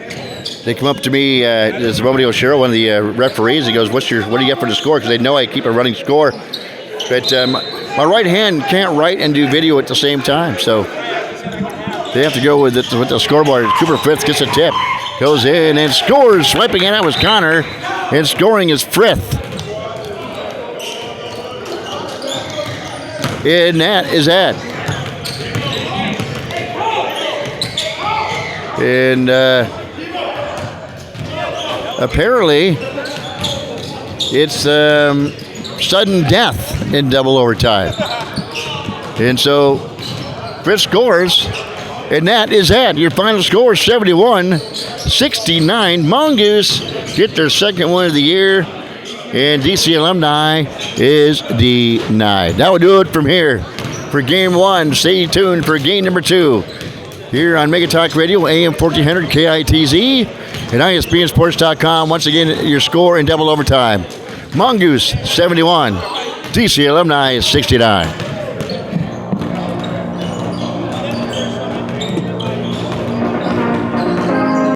they come up to me, there's Romeo Sherrill, one of the referees. He goes, what do you get for the score? Because they know I keep a running score. But my right hand can't write and do video at the same time, so they have to go with the scoreboard. Cooper Frith gets a tip, goes in and scores. Swiping it out was Connor, and scoring is Frith. And that is that. And apparently it's sudden death in double overtime. And so Frith scores, and that is that. Your final score is 71-69. Mongoose get their second win of the year. And DC Alumni is denied. That will do it from here for Game 1. Stay tuned for Game number 2 here on Mega Talk Radio, AM 1400 KITZ and ISBNsports.com. Once again, your score in double overtime. Mongoose 71, DC Alumni 69.